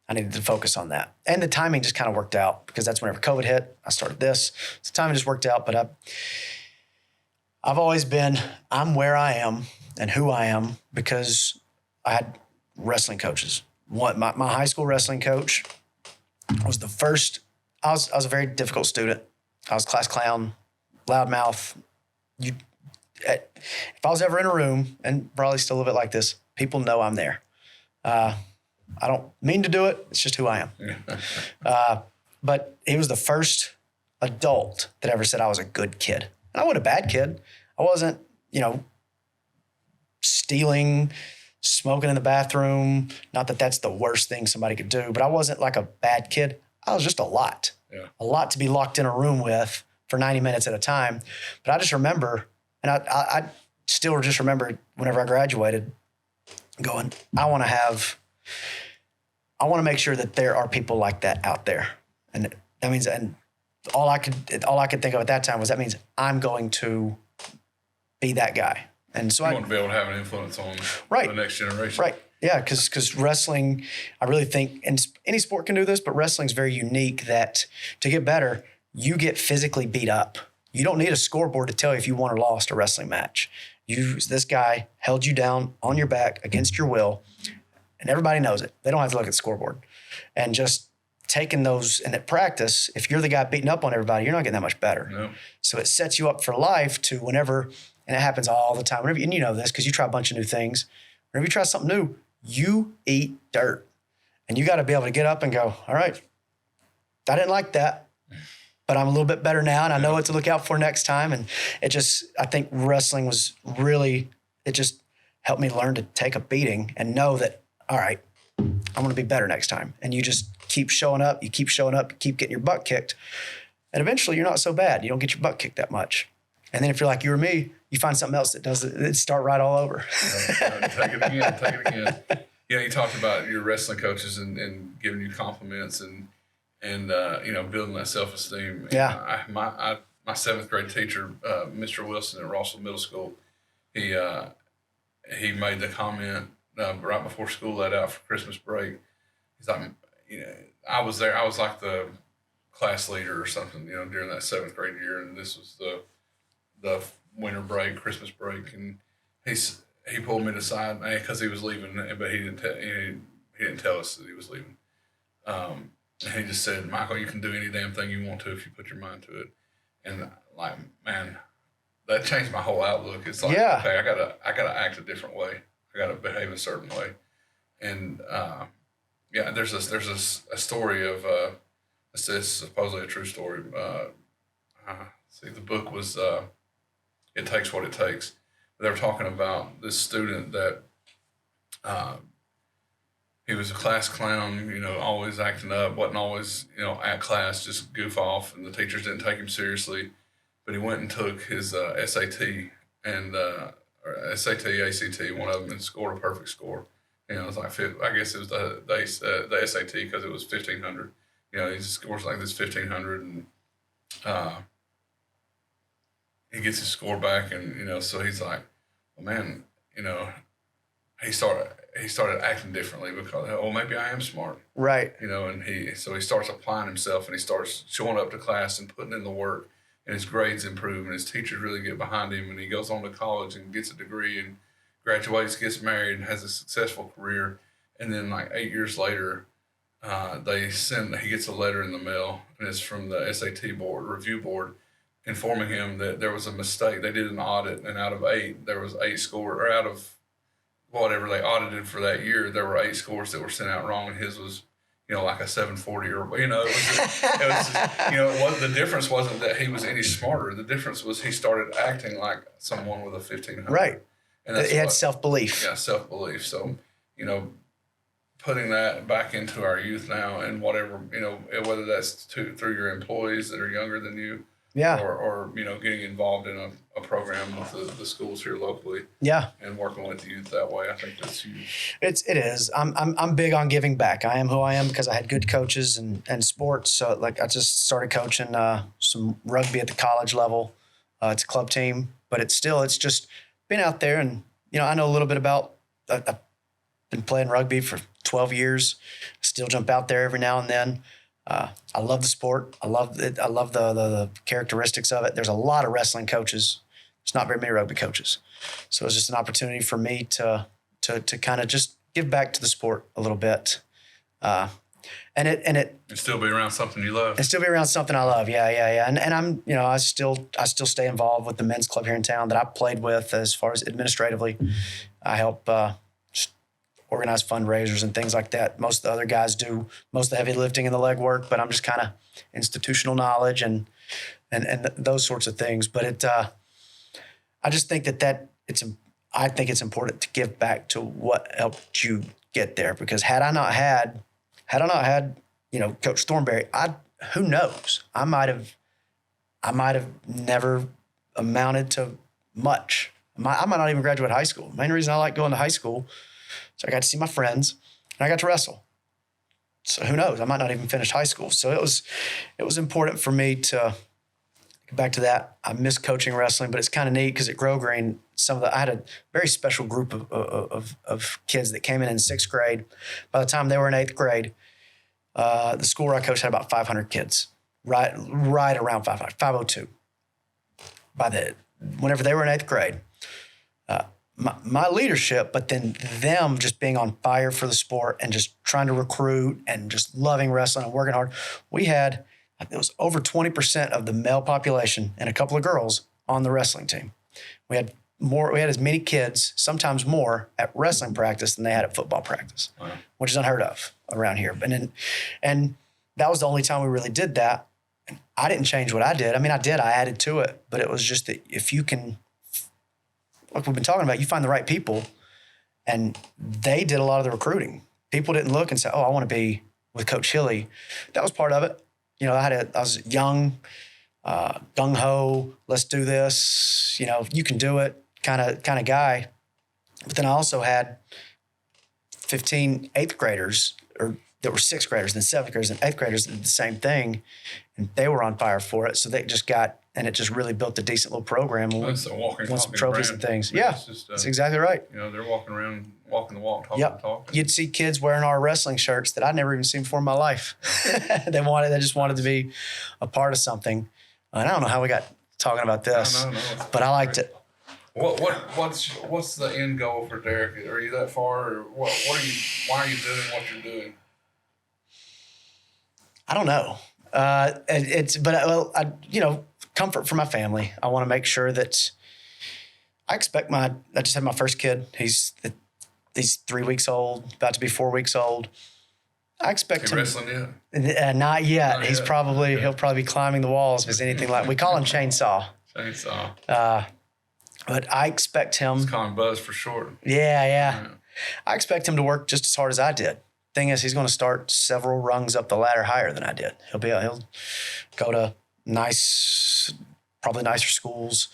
I needed to focus on that. And the timing just kind of worked out because that's whenever COVID hit, I started this. So the timing just worked out. But I've always been, I'm where I am and who I am because I had wrestling coaches. My high school wrestling coach was the first. I was a very difficult student. I was class clown, loudmouth. If I was ever in a room, and probably still a bit like this, people know I'm there. I don't mean to do it. It's just who I am. But he was the first adult that ever said I was a good kid. And I wasn't a bad kid. I wasn't, stealing, smoking in the bathroom. Not that that's the worst thing somebody could do, but I wasn't like a bad kid. I was just a lot to be locked in a room with for 90 minutes at a time. But I just remember, and I still just remember whenever I graduated going, I want to make sure that there are people like that out there. And that means, and all I could think of at that time was that means I'm going to be that guy. And so I want to be able to have an influence on the next generation. Right. Yeah. Cause wrestling, I really think, and any sport can do this, but wrestling's very unique that to get better, you get physically beat up. You don't need a scoreboard to tell you if you won or lost a wrestling match. This guy held you down on your back against your will, and everybody knows it. They don't have to look at the scoreboard. And just taking those, and at practice, if you're the guy beating up on everybody, you're not getting that much better. No. So it sets you up for life to whenever, and it happens all the time, and you know this because you try a bunch of new things. Whenever you try something new, you eat dirt. And you got to be able to get up and go, all right, I didn't like that, but I'm a little bit better now, and I know what to look out for next time. And I think wrestling was really, it just helped me learn to take a beating and know that, all right, I'm going to be better next time. And you just keep showing up, you keep showing up, you keep getting your butt kicked. And eventually you're not so bad. You don't get your butt kicked that much. And then if you're like you or me, you find something else that does it, start right all over. Take it again. You talked about your wrestling coaches and giving you compliments and building that self-esteem. Yeah. My 7th grade teacher, Mr. Wilson at Rossville Middle School, he made the comment right before school let out for Christmas break. He's like, I was there. I was like the class leader or something, during that 7th grade year, and this was the winter break, Christmas break, and he pulled me to the side because he was leaving, but he didn't tell us that he was leaving. And he just said, "Michael, you can do any damn thing you want to if you put your mind to it." And like, man, that changed my whole outlook. It's like, okay, I gotta act a different way. I gotta behave a certain way. And there's a story of it's supposedly a true story. The book was It Takes What It Takes. They were talking about this student that he was a class clown, always acting up, wasn't always, at class, just goof off, and the teachers didn't take him seriously. But he went and took his SAT and or SAT, ACT, one of them, and scored a perfect score. It was like, I guess it was the SAT because it was 1,500. He just scores like this 1,500, and he gets his score back, and so he's like, well, man, he started acting differently because, maybe I am smart, right? And he starts applying himself, and he starts showing up to class and putting in the work, and his grades improve, and his teachers really get behind him, and he goes on to college and gets a degree and graduates, gets married, and has a successful career. And then like 8 years later, he gets a letter in the mail, and it's from the SAT review board, informing him that there was a mistake. They did an audit, and out of 8, there was 8 scores, or out of whatever they audited for that year, there were 8 scores that were sent out wrong, and his was, like a 740, or it was the difference wasn't that he was any smarter. The difference was he started acting like someone with a 1,500. Right. And he had self-belief. Yeah, self-belief. So, putting that back into our youth now, and whatever, whether that's through your employees that are younger than you, yeah, or getting involved in a program with the schools here locally, yeah, and working with the youth that way, I think that's huge. It is. I'm big on giving back. I am who I am because I had good coaches and sports. So like I just started coaching some rugby at the college level. It's a club team, but it's just been out there, and I know a little bit about. I've been playing rugby for 12 years. Still jump out there every now and then. I love the sport. I love it. I love the characteristics of it. There's a lot of wrestling coaches. There's not very many rugby coaches. So it's just an opportunity for me to kind of just give back to the sport a little bit. And still be around something you love. And still be around something I love. Yeah. And I'm, I still stay involved with the men's club here in town that I played with as far as administratively. I help organize fundraisers and things like that. Most of the other guys do most of the heavy lifting and the leg work, but I'm just kind of institutional knowledge and those sorts of things. But I just think I think it's important to give back to what helped you get there, because had I not had Coach Thornberry, who knows? I might have never amounted to much. I might not even graduate high school. The main reason I like going to high school, so I got to see my friends and I got to wrestle. So who knows? I might not even finish high school. So it was important for me to get back to that. I miss coaching wrestling, but it's kind of neat because at GroGreen, I had a very special group of kids that came in 6th grade. By the time they were in 8th grade, the school where I coached had about 500 kids, right around 502. Whenever they were in 8th grade, my leadership, but then them just being on fire for the sport and just trying to recruit and just loving wrestling and working hard. It was over 20% of the male population and a couple of girls on the wrestling team. We had as many kids, sometimes more, at wrestling practice than they had at football practice, wow, which is unheard of around here. And that was the only time we really did that. And I didn't change what I did. I mean, I added to it, but it was just that if you can, like we've been talking about, you find the right people, and they did a lot of the recruiting. people didn't look and say, "Oh, I want to be with Coach Heley." That was part of it. You know, I was young, gung ho. Let's do this. You know, you can do it, kind of guy. But then I also had 15 eighth graders, or that were sixth graders, then seventh graders, and eighth graders that did the same thing, and they were on fire for it. So they just got, and it just really built a decent little program. Well, it's a walking, won some trophies and things. I mean, Yeah, it's just, that's exactly right. You know, they're walking around, walking the walk, talking the talk. You'd see kids wearing our wrestling shirts that I'd never even seen before in my life. They just wanted to be a part of something. And I don't know how we got talking about this, No, but I liked it. What's the end goal for Derek? Are you that far, or why are you doing what you're doing? I don't know. Comfort for my family. I want to make sure that I just had my first kid. He's 3 weeks old, about to be 4 weeks old. I expect him. Wrestling yet? Not yet. Not He'll yet. probably be climbing the walls if it's anything like, we call him Chainsaw. But I expect him. It's calling Buzz for short. Yeah. I expect him to work just as hard as I did. Thing is, he's going to start several rungs up the ladder higher than I did. He'll go to probably nicer schools.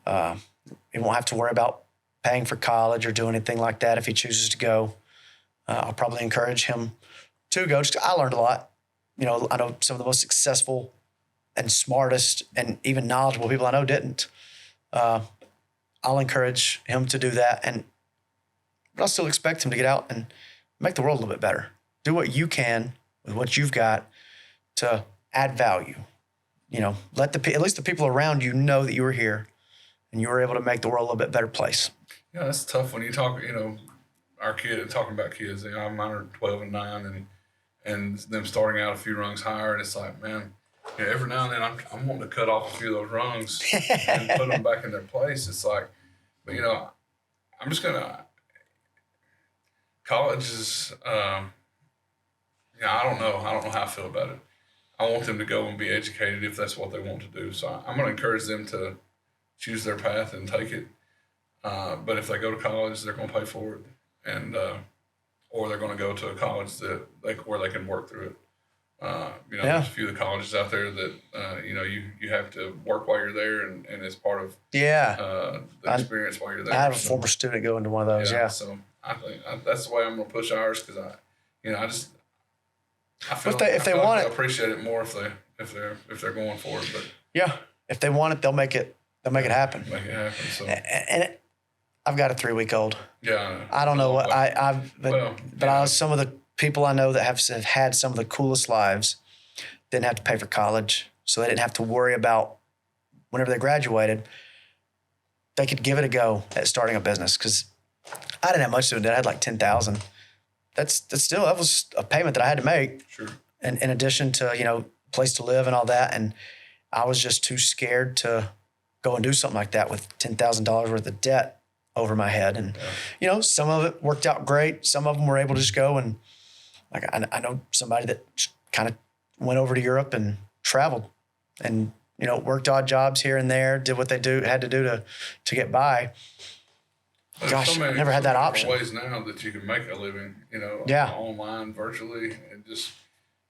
He won't have to worry about paying for college or do anything like that if he chooses to go. I'll probably encourage him to go. I learned a lot. You know, I know some of the most successful and smartest and even knowledgeable people I know didn't. I'll encourage him to do that, but I'll still expect him to get out and make the world a little bit better. Do what you can with what you've got to add value. You know, let at least the people around you know that you were here and you were able to make the world a little bit better place. Yeah, that's tough when you talk. You know, our kid talking about kids. You know, mine are 12 and 9, and them starting out a few rungs higher, and it's like, man. You know, every now and then I'm wanting to cut off a few of those rungs and put them back in their place. It's like, but you know, I'm just gonna. College is, I don't know how I feel about it. I want them to go and be educated if that's what they want to do. So I'm going to encourage them to choose their path and take it. But if they go to college, they're going to pay for it, and or they're going to go to a college where they can work through it. There's a few of the colleges out there that you have to work while you're there, and it's part of the experience while you're there. I have a former student go into one of those. Yeah. So I think that's the way I'm going to push ours, because I feel want it, appreciate it more if they're going for it. But yeah, if they want it, they'll make it happen. Make it happen. So I've got a 3-week-old. Yeah. I don't know what some of the people I know that have had some of the coolest lives didn't have to pay for college, so they didn't have to worry about whenever they graduated. They could give it a go at starting a business, because I didn't have much to do. I had like $10,000. That was a payment that I had to make. Sure. And in addition to, place to live and all that. And I was just too scared to go and do something like that with $10,000 worth of debt over my head. And, some of it worked out great. Some of them were able to just go and, like, I know somebody that kind of went over to Europe and traveled and, worked odd jobs here and there, did what they had to do to get by. Gosh, I never had that option. Ways now that you can make a living, online, virtually, and just,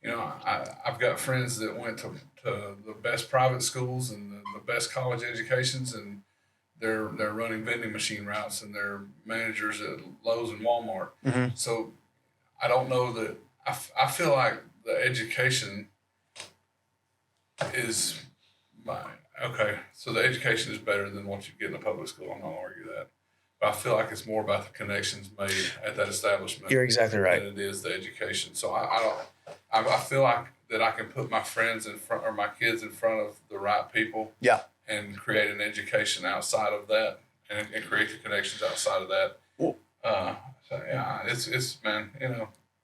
I've got friends that went to the best private schools and the best college educations, and they're running vending machine routes, and they're managers at Lowe's and Walmart. Mm-hmm. So I don't know that I feel like the education is so the education is better than what you get in a public school. I'm not gonna argue that. But I feel like it's more about the connections made at that establishment. You're exactly right. Than it is the education. So I feel like that I can put my friends in front, or my kids in front of the right people. Yeah. And create an education outside of that, and create the connections outside of that. It's man,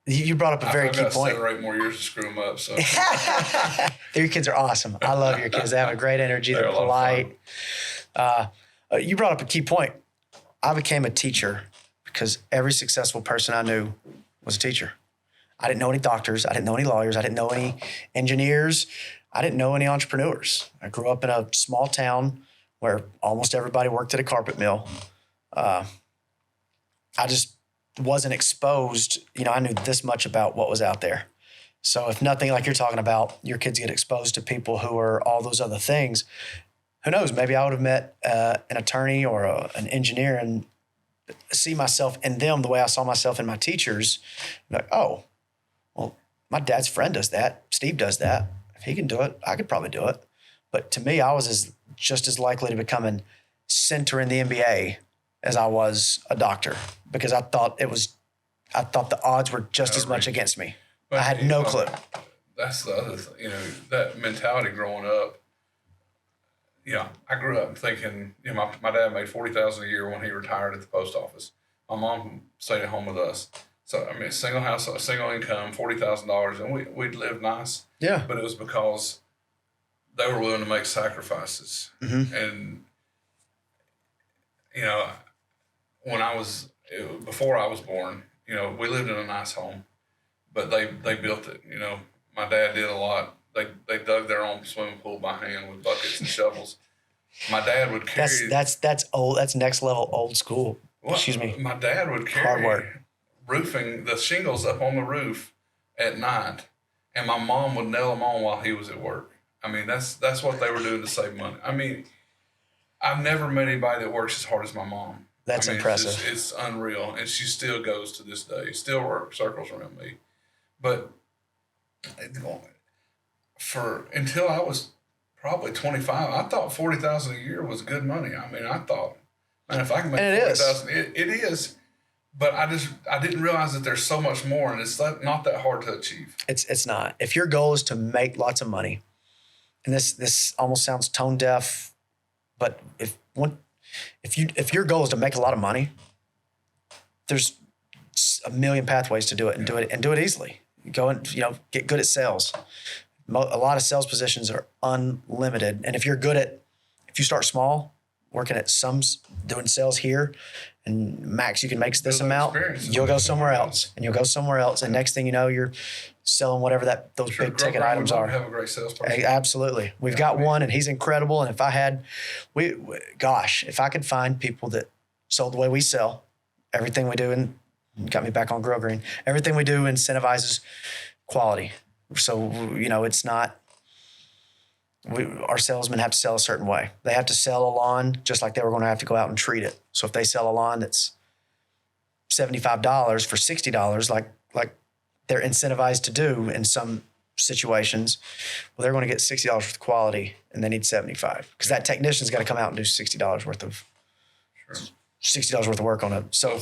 You brought up a very key point. 7 or 8 more years to screw them up. So your kids are awesome. I love your kids. They have a great energy. They're polite. You brought up a key point. I became a teacher because every successful person I knew was a teacher. I didn't know any doctors. I didn't know any lawyers. I didn't know any engineers. I didn't know any entrepreneurs. I grew up in a small town where almost everybody worked at a carpet mill. I just wasn't exposed, I knew this much about what was out there. So if nothing, like you're talking about, your kids get exposed to people who are all those other things, who knows, maybe I would have met an attorney or an engineer and see myself in them the way I saw myself in my teachers. Like, oh, well, my dad's friend does that. Steve does that. If he can do it, I could probably do it. But to me, I was just as likely to become a center in the NBA as I was a doctor, because I thought the odds were just as much against me. But I had no clue. That's the other thing, that mentality growing up. I grew up thinking, my dad made $40,000 a year when he retired at the post office. My mom stayed at home with us. So, I mean, single house, single income, $40,000, and we'd lived nice. Yeah. But it was because they were willing to make sacrifices. Mm-hmm. And, before I was born, we lived in a nice home, but they built it. My dad did a lot. They dug their own swimming pool by hand with buckets and shovels. My dad would carry. That's old. That's next level old school. Well, Excuse me. My dad would carry roofing the shingles up on the roof at night, and my mom would nail them on while he was at work. I mean, that's what they were doing to save money. I mean, I've never met anybody that works as hard as my mom. That's impressive. It's unreal, and she still goes to this day. Still works circles around me, but until I was probably 25, I thought $40,000 a year was good money. I mean, I thought, man, if I can make $40,000, it is. But I didn't realize that there's so much more, and it's not that hard to achieve. It's not. If your goal is to make lots of money, and this almost sounds tone deaf, but if your goal is to make a lot of money, there's a million pathways to do it, and do it easily. Go and get good at sales. A lot of sales positions are unlimited, and if you start small, working at doing sales here, and max you can make this amount, you'll go somewhere else, and next thing you know, you're selling whatever those big ticket items are. Have a great salesperson. Absolutely, we've got one, and he's incredible. And if I had, if I could find people that sold the way we sell, everything we do, and got me back on GroGreen, everything we do incentivizes quality. So it's not. Our salesmen have to sell a certain way. They have to sell a lawn just like they were going to have to go out and treat it. So if they sell a lawn that's $75 for $60, like they're incentivized to do in some situations, well, they're going to get $60 worth of quality, and they need $75 because that technician's got to come out and do $60 worth of $60 worth of work on it. So,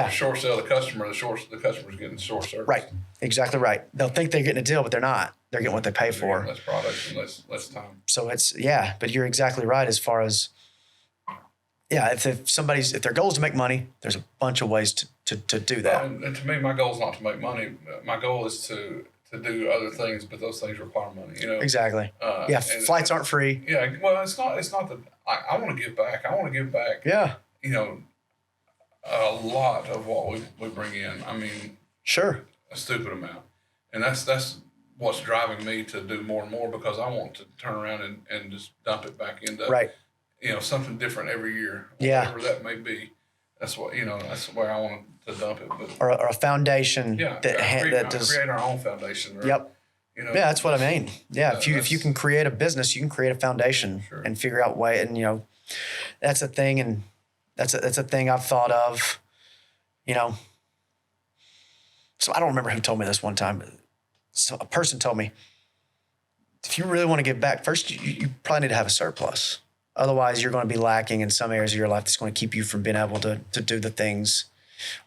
short sell the customer, the customer's getting short service. Right, exactly right. They'll think they're getting a deal, but they're not. They're getting what they pay for. Less products and less time. So but you're exactly right as far as, if their goal is to make money, there's a bunch of ways to do that. And to me, my goal is not to make money. My goal is to do other things, but those things require money. Exactly. Flights aren't free. Yeah. Well, it's not that I want to give back. I want to give back. Yeah. A lot of what we bring in. I mean, sure, a stupid amount, and that's what's driving me to do more and more, because I want to turn around and just dump it back into something different every year. Whatever that may be. That's what that's where I want to dump it. But, or a foundation that does create our own foundation. Yep. That's what I mean. Yeah, if you can create a business, you can create a foundation and figure out way. And that's a thing, and that's a thing I've thought of. So I don't remember who told me this one time. But so a person told me, if you really want to give back, first you probably need to have a surplus. Otherwise, you're going to be lacking in some areas of your life that's going to keep you from being able to do the things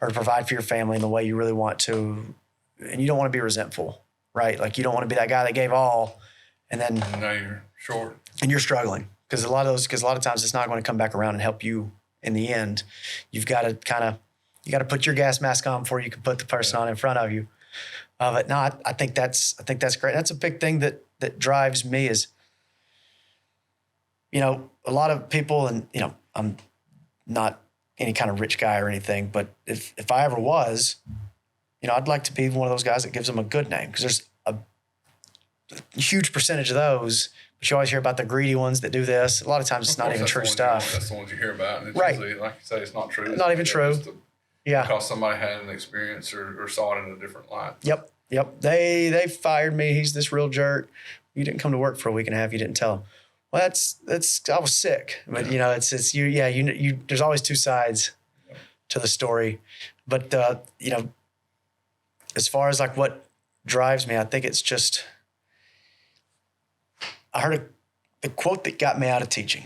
or to provide for your family in the way you really want to. And you don't want to be resentful, right? Like, you don't want to be that guy that gave all and then now you're short and you're struggling. Because a lot of times it's not going to come back around and help you in the end. You've got to put your gas mask on before you can put the person on in front of you. But no, I think that's great. That's a big thing that drives me is, a lot of people, and, I'm not any kind of rich guy or anything, but if I ever was, I'd like to be one of those guys that gives them a good name, because there's a huge percentage of those, but you always hear about the greedy ones that do this. A lot of times it's not even true stuff. That's the ones you hear about. And it's right. Usually, like you say, it's not true. Not even true. Yeah. Because somebody had an experience or saw it in a different light. Yep. They fired me. He's this real jerk. You didn't come to work for a week and a half. You didn't tell him. Well, that's I was sick. But it's you. Yeah. You. There's always two sides to the story. But as far as like what drives me, I think it's just. I heard the quote that got me out of teaching.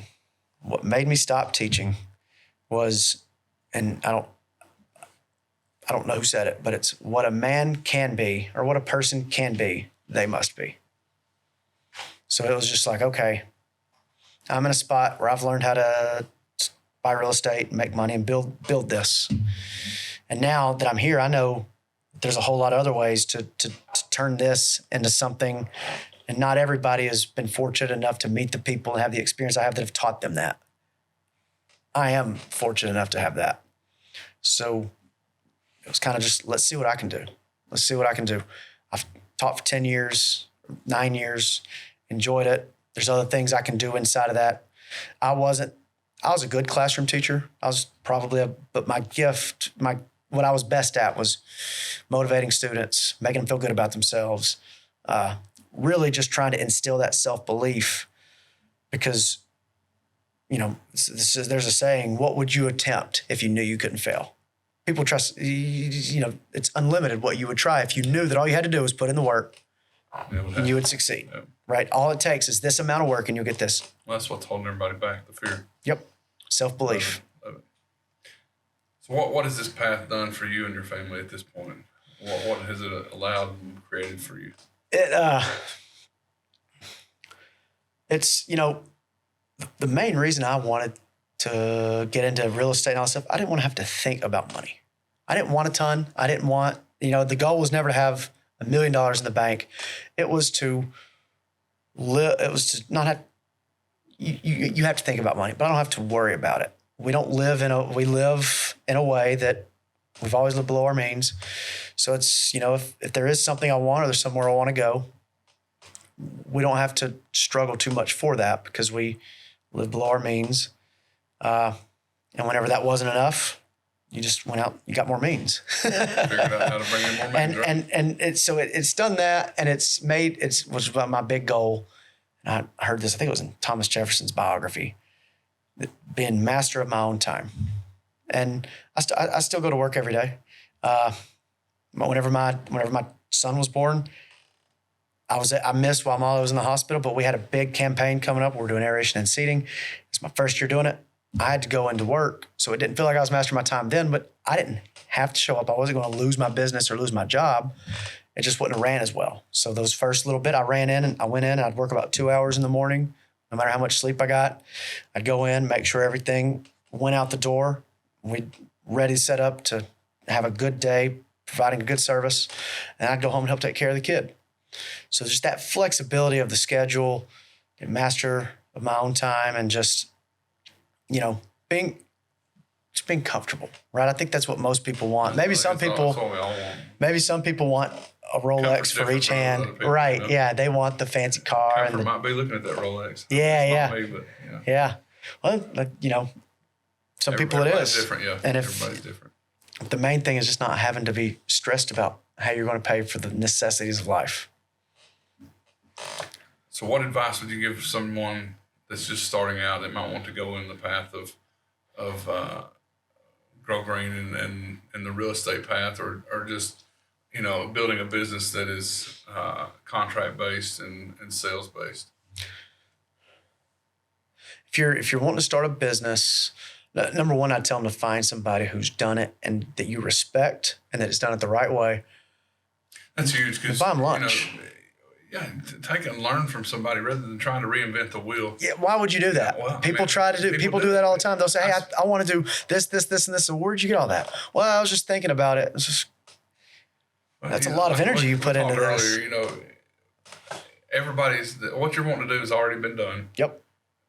What made me stop teaching was, and I don't know who said it, but it's what a man can be or what a person can be, they must be. So it was just like, okay, I'm in a spot where I've learned how to buy real estate, make money, and build this. And now that I'm here, I know there's a whole lot of other ways to turn this into something. And not everybody has been fortunate enough to meet the people and have the experience I have that have taught them that. I am fortunate enough to have that. So it was kind of just, let's see what I can do. Let's see what I can do. I've taught for 10 years, 9 years, enjoyed it. There's other things I can do inside of that. I was a good classroom teacher. I was probably but my gift, what I was best at was motivating students, making them feel good about themselves, really just trying to instill that self-belief because, there's a saying, what would you attempt if you knew you couldn't fail? People trust, it's unlimited what you would try if you knew that all you had to do was put in the work and you would succeed, right? All it takes is this amount of work and you'll get this. Well, that's what's holding everybody back, the fear. Yep. Self-belief. Love it. So what has this path done for you and your family at this point? What has it allowed and created for you? It's, the main reason I wanted to get into real estate and all that stuff, I didn't want to have to think about money. I didn't want a ton. I didn't want, the goal was never to have $1 million in the bank. It was to live, it was to not have, you have to think about money, but I don't have to worry about it. We live in a way that we've always lived below our means. So it's, if there is something I want or there's somewhere I want to go, we don't have to struggle too much for that because we live below our means. And whenever that wasn't enough, you just went out, you got more means. Figured out how to bring in more means, and it's done that, and was my big goal. And I heard this, I think it was in Thomas Jefferson's biography, that being master of my own time. And I still go to work every day. Whenever my son was born, I missed while Molly was in the hospital, but we had a big campaign coming up. We're doing aeration and seeding. It's my first year doing it. I had to go into work, so it didn't feel like I was mastering my time then, but I didn't have to show up. I wasn't going to lose my business or lose my job. It just wouldn't have ran as well. So those first little bit, I went in and I'd work about 2 hours in the morning, no matter how much sleep I got. I'd go in, make sure everything went out the door. We'd ready set up to have a good day, providing a good service, and I'd go home and help take care of the kid. So just that flexibility of the schedule, master of my own time, and just, being comfortable, right? I think that's what most people want. Maybe some people want a Rolex for each hand, right? People, Yeah, they want the fancy car. Comfort might be looking at that Rolex. Yeah. Me, but, yeah. Well, some people it is different. Yeah, and everybody's different. The main thing is just not having to be stressed about how you're going to pay for the necessities of life. So what advice would you give someone that's just starting out that might want to go in the path of GroGreen and the real estate path, or just building a business that is contract based and sales based? If you're wanting to start a business, number one, I'd tell them to find somebody who's done it and that you respect and that it's done it the right way. That's huge. Because buy them lunch. Take and learn from somebody rather than trying to reinvent the wheel. Yeah, why would you do that? People do that all the time. They'll say, "Hey, I want to do this, and this." So where'd you get all that? Well, I was just thinking about it. That's a lot of energy you put into this. Earlier, what you're wanting to do has already been done. Yep.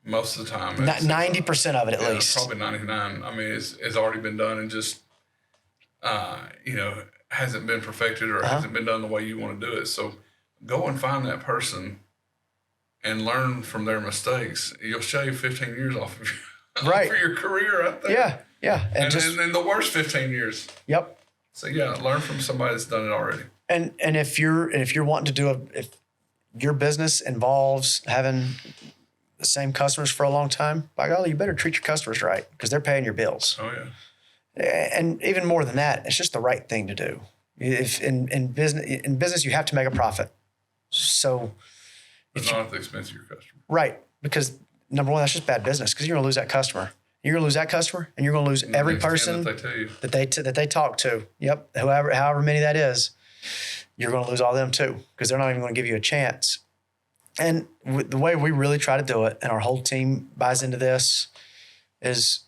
Most of the time, 90% of it at least. Probably 99. I mean, it's already been done, and just hasn't been perfected or hasn't been done the way you want to do it. So go and find that person and learn from their mistakes. You'll shave 15 years off of your career right there. Yeah. And in the worst 15 years. Yep. So yeah, learn from somebody that's done it already. And if you're wanting to do if your business involves having the same customers for a long time, by golly, you better treat your customers right because they're paying your bills. Oh yeah. And even more than that, it's just the right thing to do. If in business you have to make a profit. So But not at the expense of your customer. right, because number one, that's just bad business because you're gonna lose that customer. You're gonna lose that customer, and you're gonna lose every person that they tell you that they talk to. Yep, however many that is, you're gonna lose all them too because they're not even gonna give you a chance. And the way we really try to do it, and our whole team buys into this, is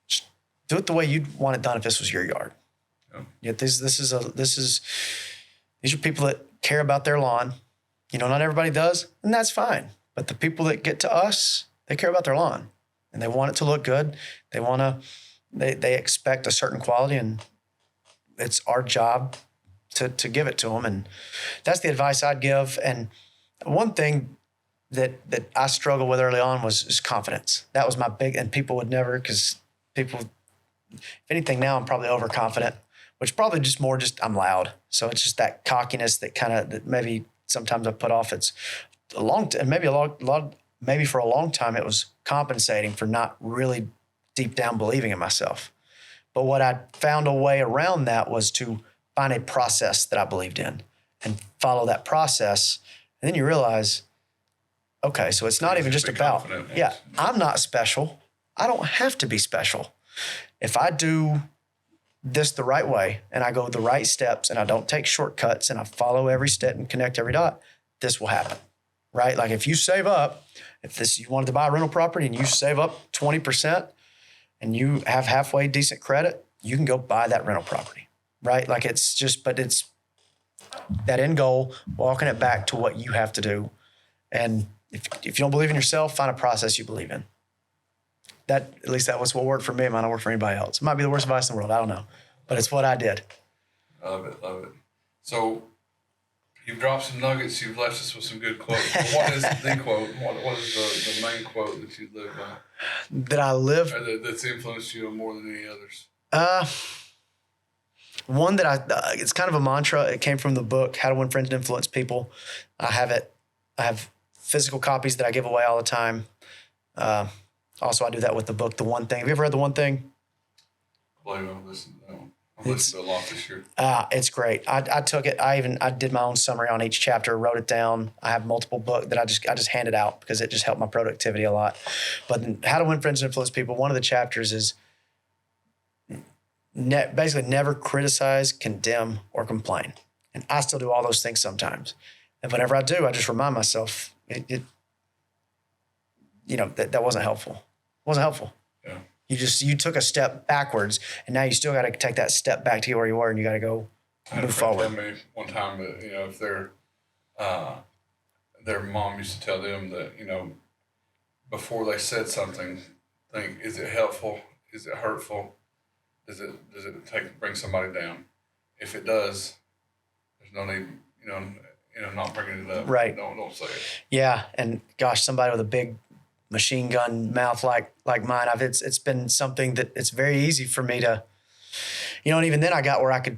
just do it the way you'd want it done if this was your yard. Yeah, these are people that care about their lawn. You know, not everybody does, and that's fine. But the people that get to us, they care about their lawn, and they want it to look good. They expect a certain quality, and it's our job to give it to them. And that's the advice I'd give. And one thing that I struggled with early on was confidence. That was my big, and people would never, because people, if anything now, I'm probably overconfident, which probably just I'm loud. So it's just that cockiness that maybe sometimes I put off. It's a long, and maybe maybe for a long time, it was compensating for not really deep down believing in myself. But what I found a way around that was to find a process that I believed in and follow that process. And then you realize, okay, so it's not even just about, I'm not special. I don't have to be special. If I do this the right way and I go the right steps and I don't take shortcuts and I follow every step and connect every dot, this will happen, right? Like if you save up, you wanted to buy a rental property and you save up 20% and you have halfway decent credit, you can go buy that rental property, right? Like it's that end goal, walking it back to what you have to do. And if you don't believe in yourself, find a process you believe in. At least that was what worked for me. It might not work for anybody else. It might be the worst advice in the world. I don't know. But it's what I did. Love it. So you've dropped some nuggets. You've left us with some good quotes. But what is the quote? What is the main quote that you live by? That I live? Or that's influenced you more than any others? One that it's kind of a mantra. It came from the book, How to Win Friends and Influence People. I have physical copies that I give away all the time. Also, I do that with the book, The One Thing. Have you ever read The One Thing? I've listened to that one. I've listened to a lot this year. It's great. I took it. I did my own summary on each chapter, wrote it down. I have multiple books that I just handed out because it just helped my productivity a lot. But How to Win Friends and Influence People, one of the chapters is basically never criticize, condemn, or complain. And I still do all those things sometimes. And whenever I do, I just remind myself, that wasn't helpful. It wasn't helpful. Yeah. You took a step backwards, and now you still got to take that step back to get where you were, and you got to go move forward. Tell me one time that if their mom used to tell them that before they said something, think, is it helpful? Is it hurtful? Does it bring somebody down? If it does, there's no need not bringing it up. Right. Don't say it. Yeah, and gosh, somebody with a big machine gun mouth like mine, it's been something that it's very easy for me to, and even then I got where I could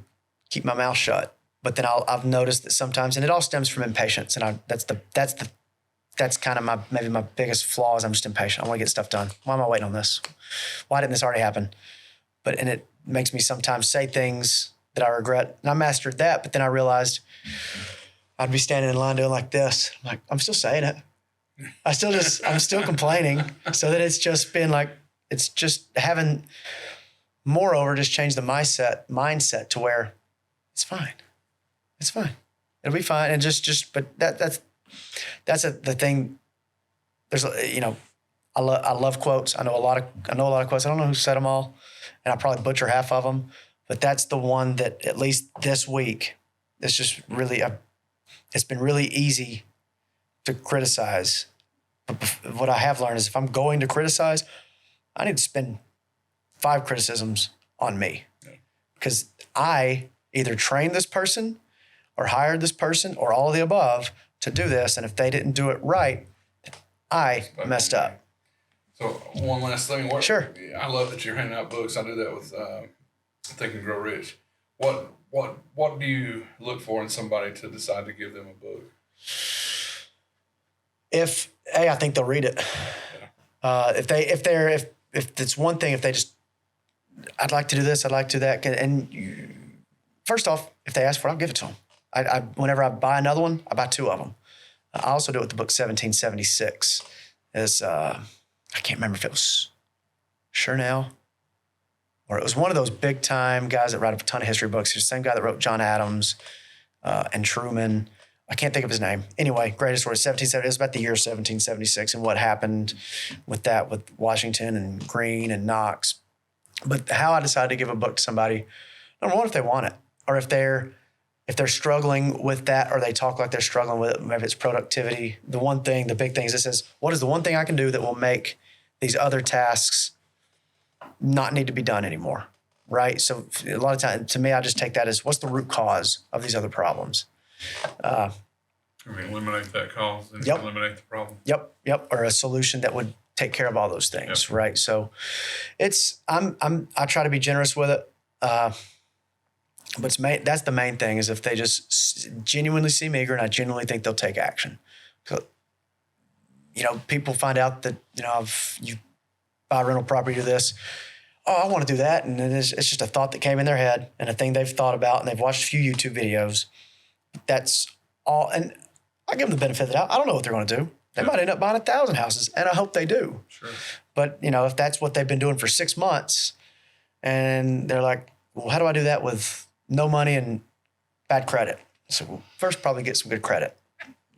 keep my mouth shut. But then I've noticed that sometimes, and it all stems from impatience, and that's kind of maybe my biggest flaw is I'm just impatient. I want to get stuff done. Why am I waiting on this? Why didn't this already happen? And it makes me sometimes say things that I regret, and I mastered that. But then I realized I'd be standing in line doing like this. I'm like, I'm still saying it. I'm still complaining. So that it's just been like, it's just having, moreover, just changed the mindset to where it's fine. It's fine. It'll be fine. And but that's the thing. There's, I love quotes. I know a lot of quotes. I don't know who said them all, and I probably butcher half of them, but that's the one that at least this week, it's just really, it's been really easy to criticize. But what I have learned is if I'm going to criticize, I need to spend 5 criticisms on me, because I either trained this person or hired this person or all of the above to do this. And if they didn't do it right, I messed up. So one last thing. Sure. I love that you're handing out books. I do that with Think and Grow Rich. What do you look for in somebody to decide to give them a book? If I think they'll read it. Yeah. If it's one thing, if they just, I'd like to do this, I'd like to do that, first off, if they ask for it, I'll give it to them. Whenever I buy another one, I buy 2 of them. I also do it with the book 1776. I can't remember if it was Chernow or it was one of those big time guys that write a ton of history books. He's the same guy that wrote John Adams and Truman. I can't think of his name. Anyway, greatest story, 1770. It was about the year 1776 and what happened with that, with Washington and Greene and Knox. But how I decided to give a book to somebody, number one, if they want it, or if they're struggling with that, or they talk like they're struggling with it, maybe it's productivity. The big thing is it says, what is the one thing I can do that will make these other tasks not need to be done anymore, right? So a lot of times, to me, I just take that as what's the root cause of these other problems. Eliminate that cause and Yep. eliminate the problem. Yep. Or a solution that would take care of all those things, right? So I try to be generous with it. But that's the main thing is if they just genuinely seem eager and I genuinely think they'll take action. So, people find out that, you buy rental property to this. Oh, I want to do that. And then it's just a thought that came in their head and a thing they've thought about and they've watched a few YouTube videos. That's all. And I give them the benefit of the doubt. I don't know what they're going to do. They might end up buying 1,000 houses and I hope they do. Sure. But, if that's what they've been doing for 6 months and they're like, well, how do I do that with no money and bad credit? So we'll first probably get some good credit.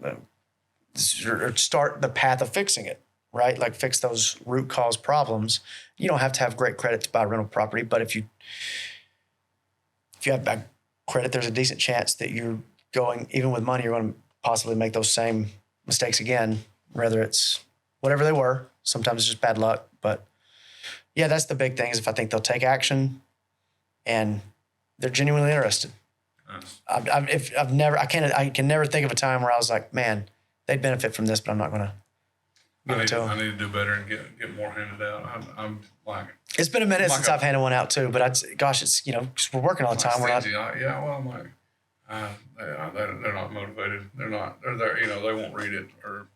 Or start the path of fixing it, right? Like fix those root cause problems. You don't have to have great credit to buy rental property, but if you have bad credit, there's a decent chance that you're going, even with money, you're going to possibly make those same mistakes again, whether it's whatever they were. Sometimes it's just bad luck. But yeah, that's the big thing is if I think they'll take action and they're genuinely interested. Nice. I can never think of a time where I was like, man, they'd benefit from this, but I'm not going to give it to them. I need to do better and get more handed out. I'm like, it's been a minute since I've handed one out too, but it's 'cause we're working all the time. I'm like, they're not motivated. They're there. They won't read it or,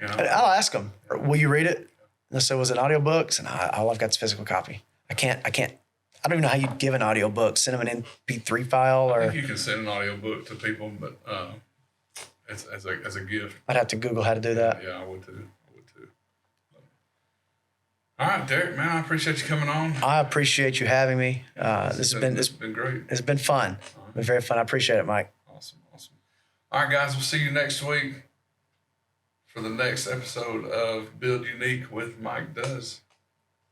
I'll ask them, will you read it? And they'll say, was it audiobooks? And all I've got is physical copy. I don't even know how you'd give an audiobook. Send them an MP3 file or. I think you can send an audiobook to people, but as a gift. I'd have to Google how to do that. Yeah, I would too. All right, Derek, man, I appreciate you coming on. I appreciate you having me. This has been great. It's been fun. It's been very fun. I appreciate it, Mike. Awesome. All right, guys, we'll see you next week for the next episode of Build Unique with Mike Does.